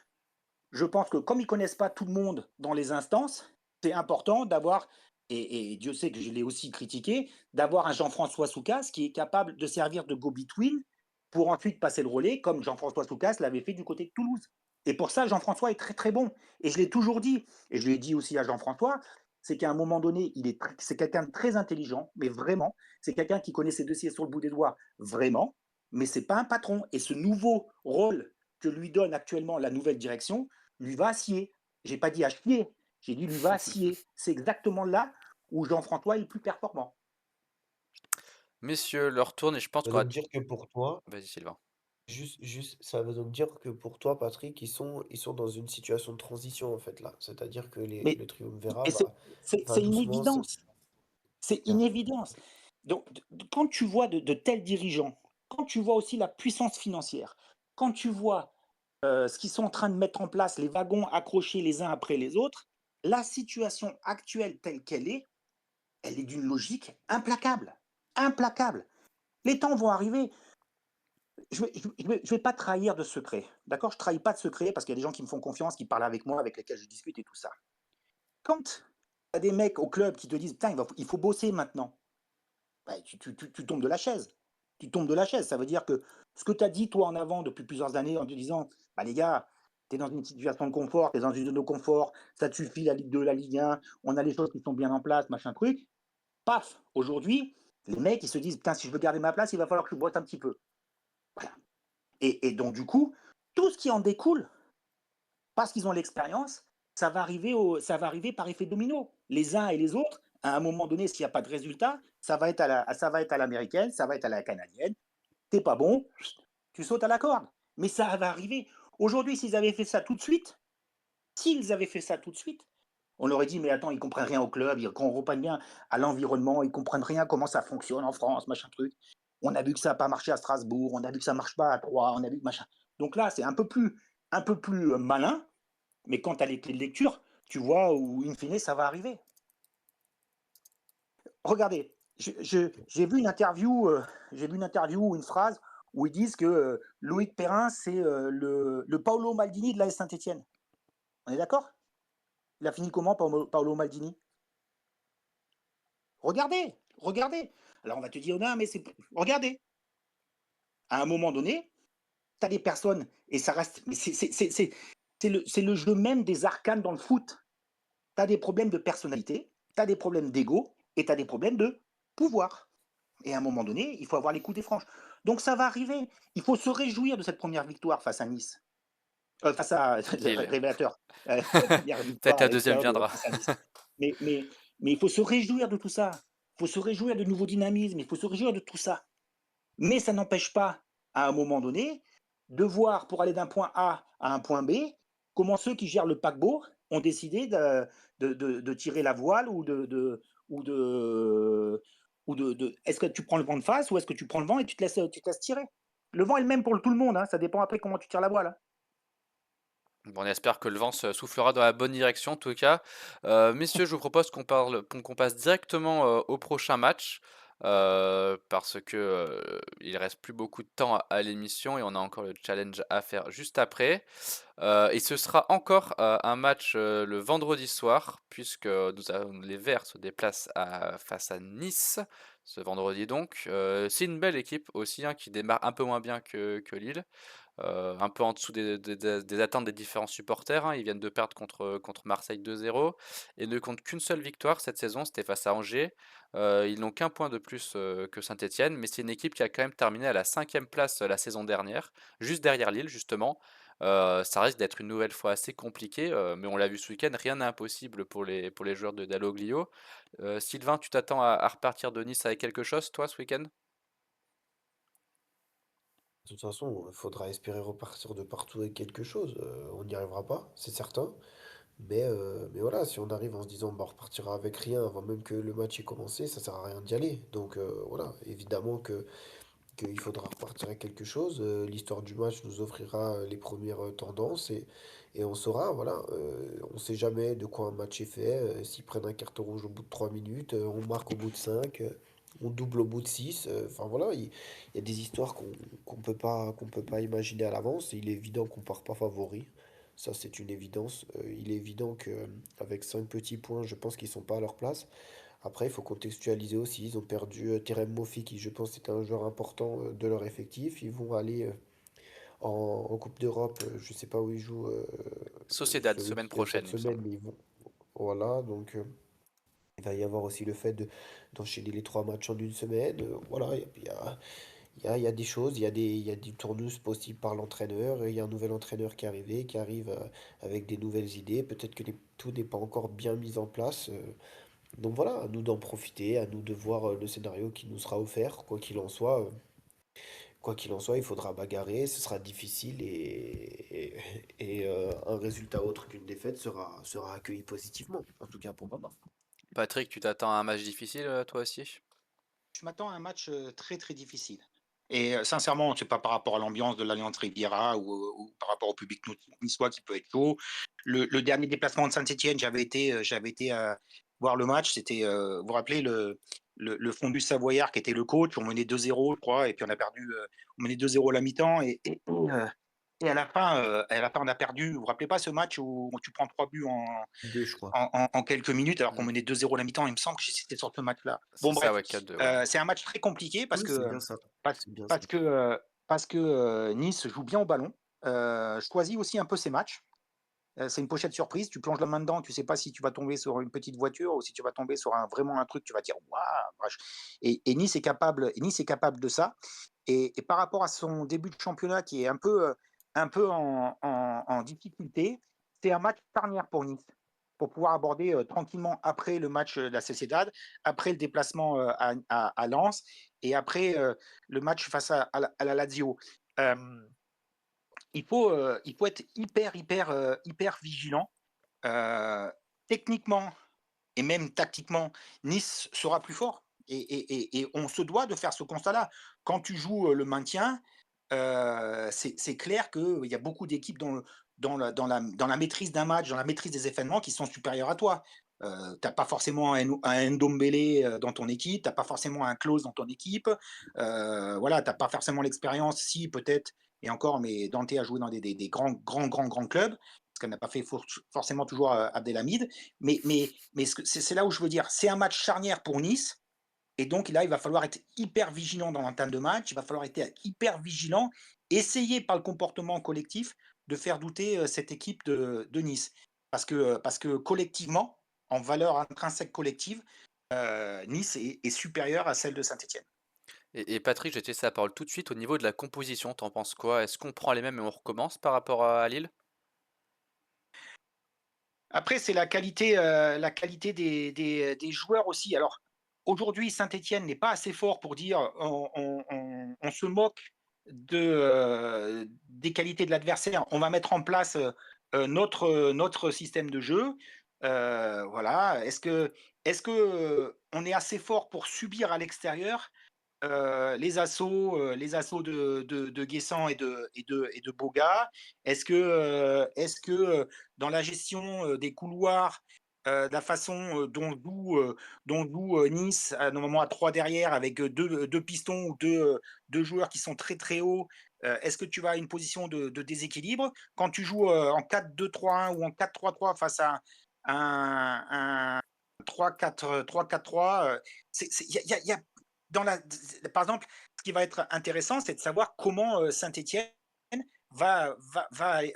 Je pense que comme ils ne connaissent pas tout le monde dans les instances, c'est important d'avoir, et Dieu sait que je l'ai aussi critiqué, d'avoir un Jean-François Soucas qui est capable de servir de go-between pour ensuite passer le relais, comme Jean-François Soucas l'avait fait du côté de Toulouse. Et pour ça, Jean-François est très très bon. Et je l'ai toujours dit, et je l'ai dit aussi à Jean-François, c'est qu'à un moment donné, c'est quelqu'un de très intelligent, mais vraiment, c'est quelqu'un qui connaît ses dossiers sur le bout des doigts, vraiment, mais c'est pas un patron. Et ce nouveau rôle que lui donne actuellement la nouvelle direction, lui va à scier. J'ai pas dit à chier, j'ai dit lui va à scier. C'est exactement là où Jean-François est le plus performant. Messieurs, leur tourne et je pense Ça qu'on veut va... donc dire que pour toi, Vas-y, Sylvain. ça veut donc dire que pour toi, Patrick, ils sont dans une situation de transition en fait là. C'est-à-dire que Mais, le triumvirat mais va c'est une doucement se... évidence. C'est une Ah. évidence. Donc, quand tu vois de tels dirigeants, quand tu vois aussi la puissance financière, quand tu vois ce qu'ils sont en train de mettre en place, les wagons accrochés les uns après les autres, la situation actuelle telle qu'elle est, elle est d'une logique implacable. Implacable. Les temps vont arriver. Je vais pas trahir de secret. D'accord. Je ne trahis pas de secret parce qu'il y a des gens qui me font confiance, qui parlent avec moi, avec lesquels je discute et tout ça. Quand tu as des mecs au club qui te disent putain, il faut bosser maintenant, bah, tu tombes de la chaise. Tu tombes de la chaise. Ça veut dire que ce que tu as dit, toi, en avant, depuis plusieurs années, en te disant bah, les gars, tu es dans une situation de confort, tu es dans une zone de confort, ça te suffit la Ligue 2, la Ligue 1, on a les choses qui sont bien en place, machin truc. Paf, aujourd'hui, les mecs, ils se disent, putain, si je veux garder ma place, il va falloir que je boite un petit peu. Voilà. Et donc, du coup, tout ce qui en découle, parce qu'ils ont l'expérience, ça va arriver par effet domino. Les uns et les autres, à un moment donné, s'il n'y a pas de résultat, ça va être à l'américaine, ça va être à la canadienne. T'es pas bon, tu sautes à la corde. Mais ça va arriver. Aujourd'hui, s'ils avaient fait ça tout de suite, on leur aurait dit, mais attends, ils comprennent rien au club, ils ne comprennent pas bien à l'environnement, ils comprennent rien comment ça fonctionne en France, machin truc. On a vu que ça n'a pas marché à Strasbourg, on a vu que ça ne marche pas à Troyes, on a vu que machin. Donc là, c'est un peu plus malin, mais quand tu as les clés de lecture, tu vois où, in fine, ça va arriver. Regardez, j'ai vu une interview, ou une phrase où ils disent que Loïc Perrin, c'est le Paolo Maldini de l'AS Saint-Etienne. On est d'accord? Il a fini comment, Paolo Maldini? Regardez, regardez. Alors on va te dire, non, mais c'est. Regardez. À un moment donné, tu as des personnes, et ça reste. Mais c'est le jeu même des arcanes dans le foot. Tu as des problèmes de personnalité, tu as des problèmes d'ego, et tu as des problèmes de pouvoir. Et à un moment donné, il faut avoir les coups des franches. Donc ça va arriver. Il faut se réjouir de cette première victoire face à Nice. Face à Lille. Révélateur. Première victoire Peut-être la avec deuxième Claude viendra. face à Nice. Mais il faut se réjouir de tout ça. Il faut se réjouir de nouveaux dynamismes. Il faut se réjouir de tout ça. Mais ça n'empêche pas, à un moment donné, de voir, pour aller d'un point A à un point B, comment ceux qui gèrent le paquebot ont décidé de tirer la voile est-ce que tu prends le vent de face ou est-ce que tu prends le vent et tu te laisses tirer. Le vent est le même pour tout le monde, hein, ça dépend après comment tu tires la voile. Hein. Bon, on espère que le vent se soufflera dans la bonne direction en tout cas. Messieurs, je vous propose qu'on passe directement au prochain match. Parce que il reste plus beaucoup de temps à l'émission et on a encore le challenge à faire juste après. Et ce sera encore un match le vendredi soir, puisque les Verts se déplacent face à Nice ce vendredi donc. C'est une belle équipe aussi, hein, qui démarre un peu moins bien que Lille. Un peu en dessous des attentes des différents supporters, hein. Ils viennent de perdre contre Marseille 2-0 et ne comptent qu'une seule victoire cette saison, c'était face à Angers. Ils n'ont qu'un point de plus que Saint-Etienne, mais c'est une équipe qui a quand même terminé à la 5e place la saison dernière, juste derrière Lille justement. Ça risque d'être une nouvelle fois assez compliqué, mais on l'a vu ce week-end, rien n'est impossible pour les joueurs de Dalloglio. Sylvain, tu t'attends à repartir de Nice avec quelque chose, toi, ce week-end? De toute façon, il faudra espérer repartir de partout avec quelque chose. On n'y arrivera pas, c'est certain. Mais voilà, si on arrive en se disant bah, on repartira avec rien avant même que le match ait commencé, ça sert à rien d'y aller. Donc voilà, évidemment qu'il faudra repartir avec quelque chose. L'histoire du match nous offrira les premières tendances et on saura, voilà, on sait jamais de quoi un match est fait. S'ils prennent un carton rouge au bout de 3 minutes, on marque au bout de 5, on double au bout de 6. Enfin voilà, il y a des histoires qu'on peut pas imaginer à l'avance. Et il est évident qu'on part pas favori. Ça, c'est une évidence. Il est évident que avec 5 petits points, je pense qu'ils sont pas à leur place. Après, il faut contextualiser aussi. Ils ont perdu Terem Moffi, qui je pense était un joueur important de leur effectif. Ils vont aller en Coupe d'Europe. Je sais pas où ils jouent Sociedad, semaine cette prochaine, il me semaine, semble. mais ils vont. Voilà, donc il va y avoir aussi le fait d'enchaîner les 3 matchs en une semaine. Voilà, il y a des choses, il y a des tournus possibles par l'entraîneur. Il y a un nouvel entraîneur qui est arrivé, qui arrive avec des nouvelles idées. Peut-être que tout n'est pas encore bien mis en place. Donc voilà, à nous d'en profiter, à nous de voir le scénario qui nous sera offert, quoi qu'il en soit. Quoi qu'il en soit, il faudra bagarrer, ce sera difficile et un résultat autre qu'une défaite sera accueilli positivement, en tout cas pour moi. Patrick, tu t'attends à un match difficile, toi aussi? Je m'attends à un match très très difficile. Et sincèrement, c'est pas par rapport à l'ambiance de l'Alliance Riviera ou par rapport au public niçois qui peut être chaud. Le dernier déplacement de Saint-Etienne, j'avais été voir le match. C'était, vous vous rappelez, le fondu Savoyard qui était le coach. On menait 2-0, je crois, et puis on a perdu. On menait 2-0 à la mi-temps et à la fin, on a perdu. Vous vous rappelez pas ce match où tu prends 3 buts Deux, je crois. en quelques minutes alors qu'on Mmh. menait 2-0 à la mi-temps? Il me semble que c'était sur ce match-là. C'est Bon, ça, bref, ouais, 4-2, ouais. c'est un match très compliqué Oui, c'est bien ça. parce, C'est bien ça. parce que Nice joue bien au ballon. choisit aussi un peu ses matchs. C'est une pochette surprise, tu plonges la main dedans, tu sais pas si tu vas tomber sur une petite voiture ou si tu vas tomber sur vraiment un truc, tu vas dire waouh. Et Nice est capable de ça. Et par rapport à son début de championnat qui est un peu en difficulté, c'est un match charnière pour Nice, pour pouvoir aborder tranquillement après le match de la Sociedad, après le déplacement à Lens et après le match face à la Lazio. Euh, il faut être hyper vigilant. Euh, Techniquement et même tactiquement, Nice sera plus fort. Et on se doit de faire ce constat-là. Quand tu joues le maintien, c'est clair qu'il y a beaucoup d'équipes dans la maîtrise d'un match, dans la maîtrise des événements qui sont supérieures à toi. Tu n'as pas forcément un Ndombele dans ton équipe, tu n'as pas forcément un Klose dans ton équipe, voilà, tu n'as pas forcément l'expérience, si peut-être, et encore, mais Dante a joué dans des grands clubs, parce qu'elle n'a pas fait forcément toujours Abdelhamid, mais c'est là où je veux dire, c'est un match charnière pour Nice, et donc là, il va falloir être hyper vigilant dans l'entame de match, il va falloir être hyper vigilant, essayer par le comportement collectif de faire douter cette équipe de Nice. Parce que collectivement, en valeur intrinsèque collective, Nice est supérieure à celle de Saint-Etienne. Et Patrick, je vais te laisser la parole tout de suite au niveau de la composition, t'en penses quoi? Est-ce qu'on prend les mêmes et on recommence par rapport à Lille? Après, c'est la qualité des joueurs aussi. Alors, aujourd'hui, Saint-Etienne n'est pas assez fort pour dire on se moque des qualités de l'adversaire. On va mettre en place notre système de jeu. Voilà. Est-ce que on est assez fort pour subir à l'extérieur les assauts de Guessant et de Boga? Est-ce que dans la gestion des couloirs, de la façon dont joue Nice, normalement à 3 derrière, avec deux pistons ou deux joueurs qui sont très très hauts, est-ce que tu vas à une position de déséquilibre? Quand tu joues en 4-2-3-1 ou en 4-3-3 face à un 3-4-3, il y a dans la, par exemple, ce qui va être intéressant, c'est de savoir comment Saint-Etienne va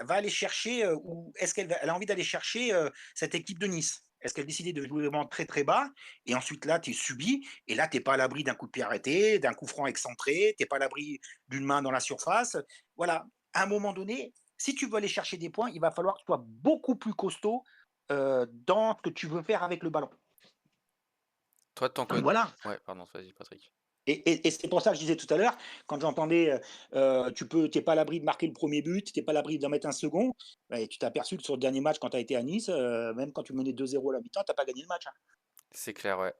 aller chercher, ou est-ce elle a envie d'aller chercher cette équipe de Nice. Est-ce qu'elle a décidé de jouer vraiment très très bas et ensuite là tu es subi et là tu n'es pas à l'abri d'un coup de pied arrêté, d'un coup franc excentré, tu n'es pas à l'abri d'une main dans la surface. Voilà, à un moment donné, si tu veux aller chercher des points, il va falloir que tu sois beaucoup plus costaud dans ce que tu veux faire avec le ballon. Toi de ton Donc côté. voilà. Ouais, pardon, vas-y Patrick. Et c'est pour ça que je disais tout à l'heure, quand j'entendais, tu n'es pas à l'abri de marquer le premier but, tu n'es pas à l'abri d'en mettre un second, et tu t'es aperçu que sur le dernier match, quand tu as été à Nice, même quand tu menais 2-0 à la mi-temps, tu n'as pas gagné le match, hein. C'est clair, ouais.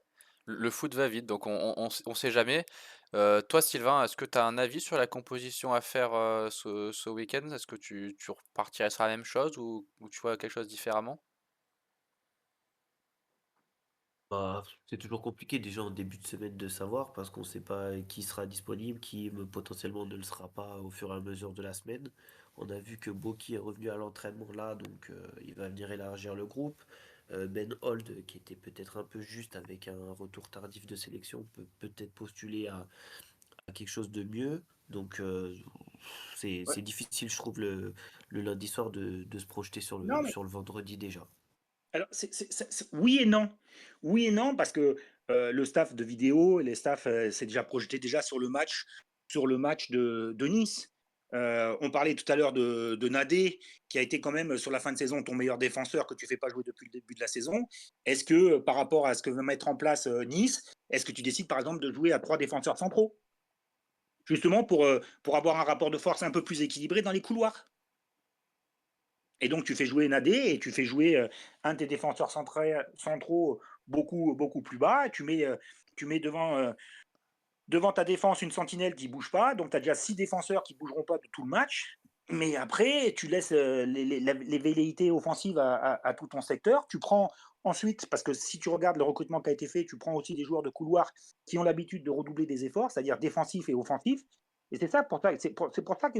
Le foot va vite, donc on sait jamais. Toi Sylvain, est-ce que tu as un avis sur la composition à faire ce week-end? Est-ce que tu repartirais sur la même chose ou tu vois quelque chose différemment? Bah, c'est toujours compliqué déjà en début de semaine de savoir parce qu'on ne sait pas qui sera disponible, qui potentiellement ne le sera pas au fur et à mesure de la semaine. On a vu que Boki est revenu à l'entraînement là, donc il va venir élargir le groupe. Ben Holt, qui était peut-être un peu juste avec un retour tardif de sélection, peut peut-être postuler à quelque chose de mieux. Donc Ouais. c'est difficile, je trouve, le lundi soir de se projeter Non, mais sur le vendredi déjà. alors, oui et non. Oui et non, parce que le staff de vidéo, les staffs s'est déjà projeté déjà sur le match de Nice. On parlait tout à l'heure de Nadé, qui a été quand même sur la fin de saison ton meilleur défenseur que tu ne fais pas jouer depuis le début de la saison. Est-ce que par rapport à ce que veut mettre en place Nice, est-ce que tu décides par exemple de jouer à 3 défenseurs centraux, justement pour avoir un rapport de force un peu plus équilibré dans les couloirs? Et donc, tu fais jouer Nadé et tu fais jouer un de tes défenseurs centraux beaucoup plus bas. Tu mets devant ta défense une sentinelle qui ne bouge pas. Donc, tu as déjà 6 défenseurs qui ne bougeront pas de tout le match. Mais après, tu laisses les velléités offensives à tout ton secteur. Tu prends ensuite, parce que si tu regardes le recrutement qui a été fait, tu prends aussi des joueurs de couloir qui ont l'habitude de redoubler des efforts, c'est-à-dire défensifs et offensifs. Et c'est pour ça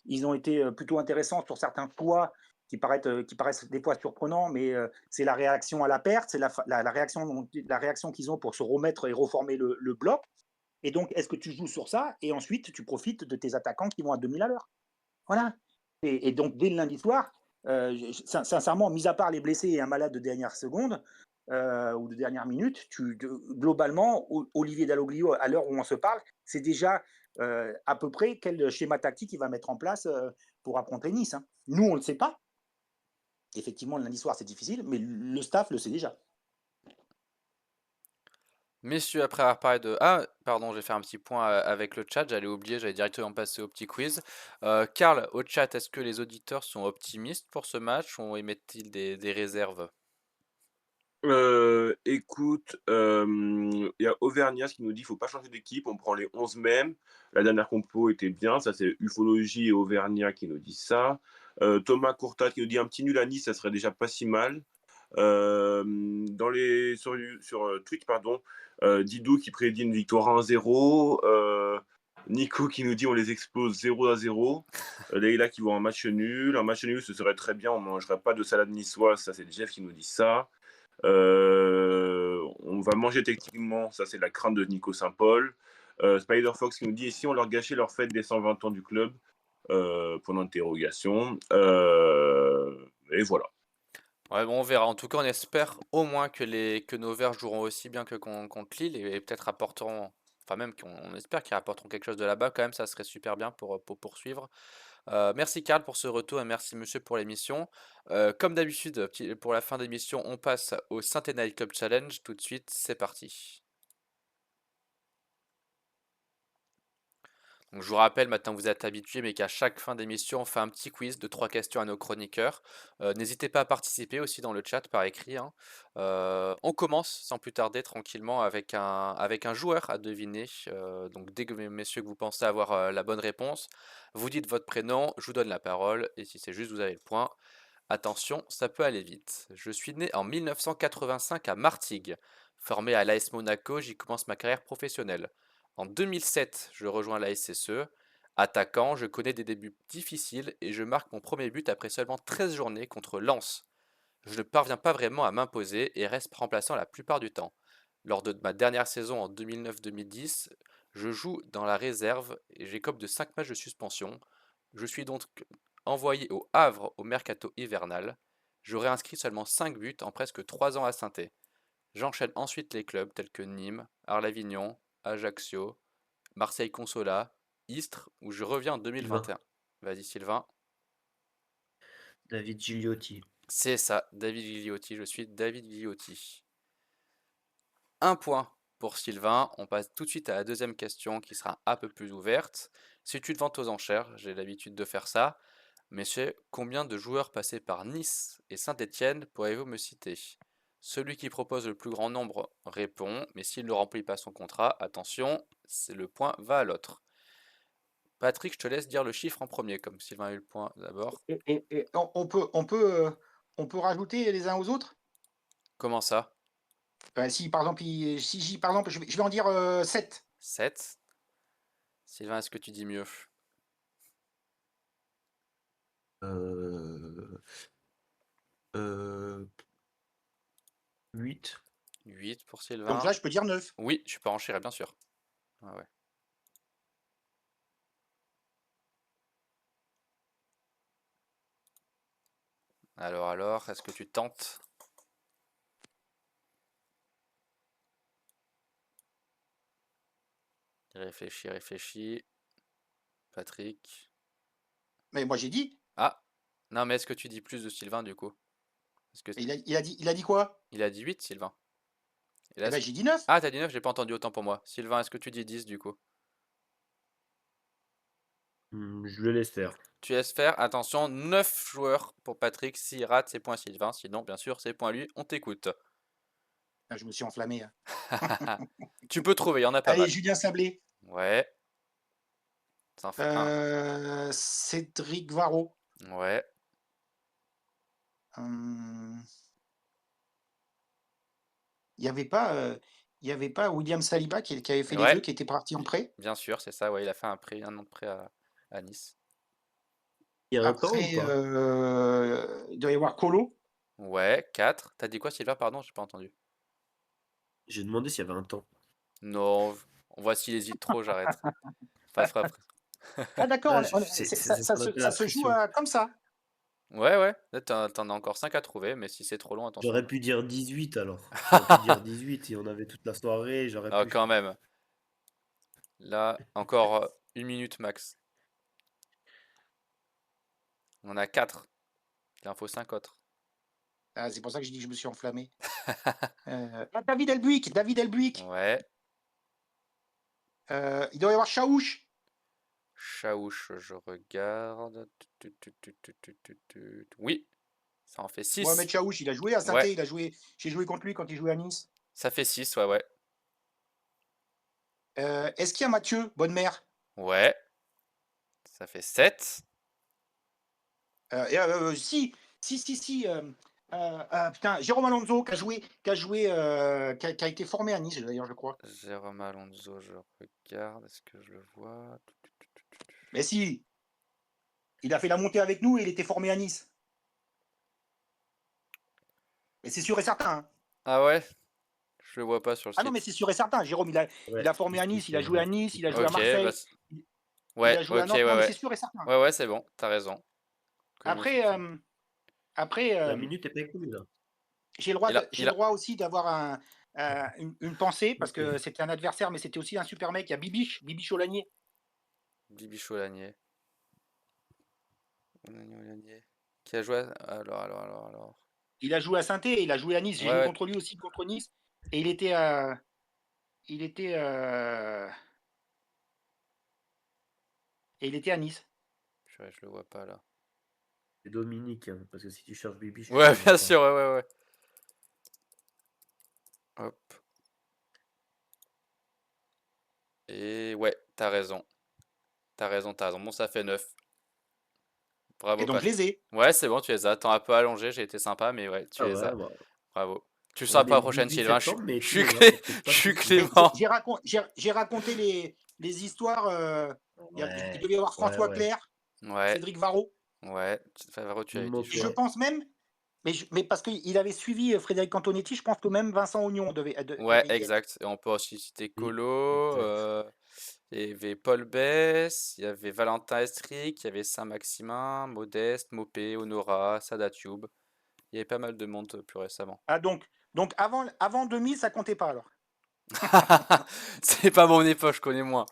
ils ont été plutôt intéressants sur certains choix qui paraissent des fois surprenants, mais c'est la réaction à la perte, c'est la réaction qu'ils ont pour se remettre et reformer le bloc. Et donc, est-ce que tu joues sur ça et ensuite tu profites de tes attaquants qui vont à 2000 à l'heure? Voilà. Et donc, dès le lundi soir, sincèrement, mis à part les blessés et un malade de dernière seconde ou de dernière minute, globalement, Olivier Dalloglio, à l'heure où on se parle, c'est déjà à peu près quel schéma tactique il va mettre en place pour affronter Nice. Hein. Nous, on ne le sait pas. Effectivement, le lundi soir, c'est difficile, mais le staff le sait déjà. Messieurs, après avoir parlé de... Ah, pardon, j'ai fait un petit point avec le chat, j'allais oublier, j'allais directement passer au petit quiz. Karl, au chat, est-ce que les auditeurs sont optimistes pour ce match ou émettent-ils des réserves? Écoute, il y a Auvergnat qui nous dit: «Faut pas changer d'équipe, on prend les 11 mêmes». La dernière compo était bien, ça c'est Ufologie et Auvergnat qui nous disent ça. Thomas Courtat qui nous dit: «Un petit nul à Nice, ça serait déjà pas si mal». Sur Twitch, pardon, Didou qui prédit une victoire 1-0. Nico qui nous dit: «On les explose 0-0». Leïla qui voit un match nul. Un match nul, ce serait très bien, on mangerait pas de salade niçoise, ça c'est Jeff qui nous dit ça. On va manger techniquement, ça c'est la crainte de Nico Saint-Paul. Spider Fox qui nous dit: et si on leur gâchait leur fête des 120 ans du club? Point d'interrogation. Et voilà. Ouais, bon, on verra. En tout cas, on espère au moins que nos Verts joueront aussi bien que contre Lille et peut-être apporteront, enfin même qu'on espère qu'ils apporteront quelque chose de là-bas quand même, ça serait super bien pour poursuivre. Merci Karl pour ce retour et merci monsieur pour l'émission. Comme d'habitude, pour la fin d'émission, on passe au Centennial Cup Challenge. Tout de suite, c'est parti. Donc, je vous rappelle, maintenant vous êtes habitués, mais qu'à chaque fin d'émission, on fait un petit quiz de 3 questions à nos chroniqueurs. N'hésitez pas à participer aussi dans le chat par écrit. Hein. On commence sans plus tarder tranquillement avec un joueur à deviner. Donc dès que messieurs que vous pensez avoir la bonne réponse, vous dites votre prénom, je vous donne la parole, et si c'est juste, vous avez le point. Attention, ça peut aller vite. Je suis né en 1985 à Martigues. Formé à l'AS Monaco, j'y commence ma carrière professionnelle. En 2007, je rejoins la SSE. Attaquant, je connais des débuts difficiles et je marque mon premier but après seulement 13 journées contre Lens. Je ne parviens pas vraiment à m'imposer et reste remplaçant la plupart du temps. Lors de ma dernière saison en 2009-2010, je joue dans la réserve et j'écope de 5 matchs de suspension. Je suis donc envoyé au Havre au mercato hivernal. J'aurais inscrit seulement 5 buts en presque 3 ans à Saint-Étienne. J'enchaîne ensuite les clubs tels que Nîmes, Arles-Avignon, Ajaccio, Marseille Consola, Istres, où je reviens en Sylvain. 2021. Vas-y Sylvain. David Gigliotti. C'est ça, David Vigliotti, je suis David Vigliotti. Un point pour Sylvain, on passe tout de suite à la deuxième question qui sera un peu plus ouverte. C'est une vente aux enchères, j'ai l'habitude de faire ça. Messieurs, combien de joueurs passés par Nice et Saint-Étienne pourriez-vous me citer? Celui qui propose le plus grand nombre répond, mais s'il ne remplit pas son contrat, attention, le point va à l'autre. Patrick, je te laisse dire le chiffre en premier, comme Sylvain a eu le point d'abord. Et on peut rajouter les uns aux autres. Comment ça? Si par exemple, par exemple je vais en dire 7. 7. Sylvain, est-ce que tu dis mieux? Euh, euh, 8. 8 pour Donc Sylvain. là, je peux dire 9. Oui, je peux enchérir, bien sûr. Ah ouais. Alors, est-ce que tu tentes? Réfléchis. Patrick. Mais moi, j'ai dit. Ah! Non, mais est-ce que tu dis plus de Sylvain du coup? Est-ce que Il a dit quoi? il a dit 8, Sylvain? Et là, Eh ben, j'ai dit 9. ah, t'as dit 9, j'ai pas entendu autant pour moi. Sylvain, est-ce que tu dis 10 du coup? Je le laisse faire. Tu laisses faire, attention, 9 joueurs pour Patrick. S'il rate, c'est point Sylvain. Sinon, bien sûr, c'est point lui. On t'écoute. Ah, je me suis enflammé. Hein. Tu peux trouver, il y en a pas Allez, mal. Julien Sablé. Ouais. Ça en fait un. Cédric Varro. Ouais. Hum, Il n'y avait pas, William Saliba qui avait fait les Ouais. deux, qui était parti en prêt. Bien sûr, c'est ça. Ouais, il a fait un an de prêt à Nice. Il y a un temps ou Après, pas? il doit y avoir Colo. Ouais, 4. T'as dit quoi, Sylvain? Pardon, j'ai pas entendu. J'ai demandé s'il y avait un temps. Non, on voit s'il hésite trop, j'arrête. Pas frappe. Ah d'accord, Ah, ça ce qu'on appelle ça la se joue pression. comme ça. Ouais, ouais, là, t'en as encore 5 à trouver, mais si c'est trop long, attention. J'aurais pu dire 18 alors. J'aurais pu dire 18 et on avait toute la soirée, j'aurais Ah, pu, je quand pense. même. Là, encore 1 minute max. On a 4. Il en faut 5 autres. Ah, c'est pour ça que je dis que je me suis enflammé. David Elbuik, David Elbuik. Ouais. Il doit y avoir Chaouch. Chaouche, je regarde. Oui, ça en fait Mohamed 6. Chaouch, il a joué à Ouais, Saint-Étienne, j'ai joué contre lui quand il jouait à Nice. ça fait 6, ouais, ouais. Est-ce qu'il y a Mathieu Bonne-Mère? Ouais, ça fait 7. Si. Putain, Jérôme Alonso qui a été formé à Nice d'ailleurs, je crois. Jérôme Alonso, je regarde. Est-ce que je le vois? Mais si, il a fait la montée avec nous et il était formé à Nice. Mais c'est sûr et certain, hein. Ah ouais? Je le vois pas sur le Ah non, mais site. c'est sûr et certain. Jérôme, il Ouais, a formé à Nice, il a joué à Nice, il a joué à Ok, bah, Marseille, il ouais, a joué à ok, Nantes. ouais, Non, mais ouais. c'est sûr et certain. Ouais, ouais, c'est bon, t'as raison. Après, la minute est pas écoulée là. j'ai le droit aussi d'avoir une pensée parce que c'était un adversaire, mais c'était aussi un super mec. Il y a Bibi Cholagnier. Bibi Cholagnier. Qui a joué alors. Il a joué à Saint-Étienne, il a joué à Nice. J'ai joué Ouais, contre lui aussi contre Nice. Et il était à. Il était. Et il était à Nice. je le vois pas là. C'est Dominique, hein, parce que si tu cherches Bibi, je Ouais, trouverai bien pas. sûr, ouais. Hop. Et ouais, t'as raison. T'as raison. Bon, ça fait 9. Et Bravo, donc, je Pat. les ai. Ouais, c'est bon, tu les as. T'as un peu allongé, j'ai été sympa, mais ouais, tu Ah les ouais, as. bah, Bravo. Tu le on sauras pas est la le prochaine, 18 Sylvain. septembre, mais Je tu suis les as, t'inquiète je pas suis dessus. Mais Clément. j'ai raconté les histoires. Il devait y avoir François Ouais. Clerc, Ouais, Cédric Varro. ouais. Favaro, tu as été Et je chaud. Montois. pense même. Mais parce qu'il avait suivi Frédéric Antonetti, je pense que même Vincent Ognon Ouais, devait y être. exact. Et on peut aussi citer Oui, Colo. exact. Il y avait Paul Bess, il y avait Valentin Estric, il y avait Saint-Maximin, Modeste, Mopé, Honora, Sadatube. Il y avait pas mal de monde plus récemment. Ah, donc avant 2000, ça comptait pas alors. C'est pas mon époque, je connais moins.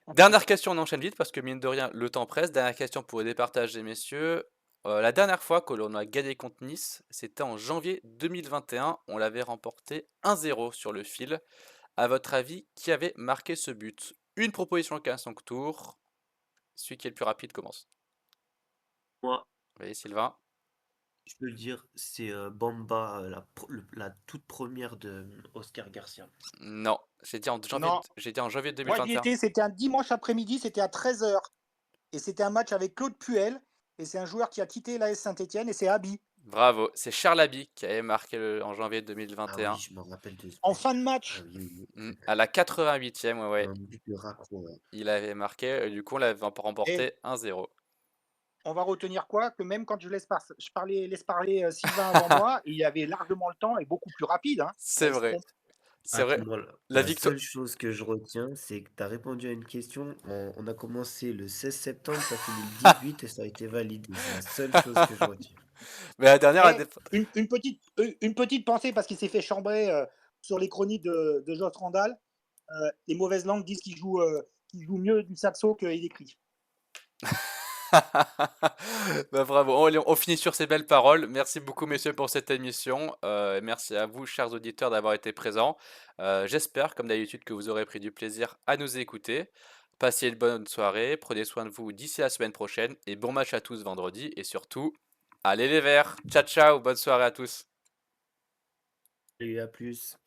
Dernière question, on enchaîne vite parce que mine de rien, le temps presse. Dernière question pour le départage des messieurs. La dernière fois que l'on a gagné contre Nice, c'était en janvier 2021. On l'avait remporté 1-0 sur le fil. À votre avis, qui avait marqué ce but? Une proposition à 5 tours. Celui qui est le plus rapide commence. Moi, Oui, Sylvain. je peux le dire, c'est Bamba, la toute première de Oscar Garcia. Non, j'ai dit Non, en janvier moi j'y 2021. étais, c'était un dimanche après-midi, c'était à 13h. Et c'était un match avec Claude Puel. Et c'est un joueur qui a quitté l'AS Saint-Etienne et c'est Abi. Bravo, c'est Charles Aby qui avait marqué en janvier Ah 2021. oui, je m'en rappelle de ce En but. fin de Ah match. oui. À la 88e, ouais. Un but de raccro, ouais. Il avait marqué, et du coup on l'avait Et remporté 1-0. on va retenir quoi? Que même quand je laisse parler Sylvain avant moi, il avait largement le temps et beaucoup plus rapide. Hein. C'est Il se vrai, trompe. c'est Ah, vrai. moi, La la victoire. seule chose que je retiens, c'est que tu as répondu à une question. On a commencé le 16 septembre, ça finit le 18 et ça a été validé. C'est la seule chose que je retiens. Mais la dernière, Et une petite pensée parce qu'il s'est fait chambrer sur les chroniques de Joss Randall. Les mauvaises langues disent qu'il joue mieux du saxo qu'il écrit. Bah, bravo, on finit sur ces belles paroles. Merci beaucoup messieurs pour cette émission. Merci à vous chers auditeurs d'avoir été présents. J'espère comme d'habitude que vous aurez pris du plaisir à nous écouter. Passez une bonne soirée, prenez soin de vous d'ici la semaine prochaine et bon match à tous vendredi et surtout, allez les Verts. Ciao ciao, bonne soirée à tous. Et à plus.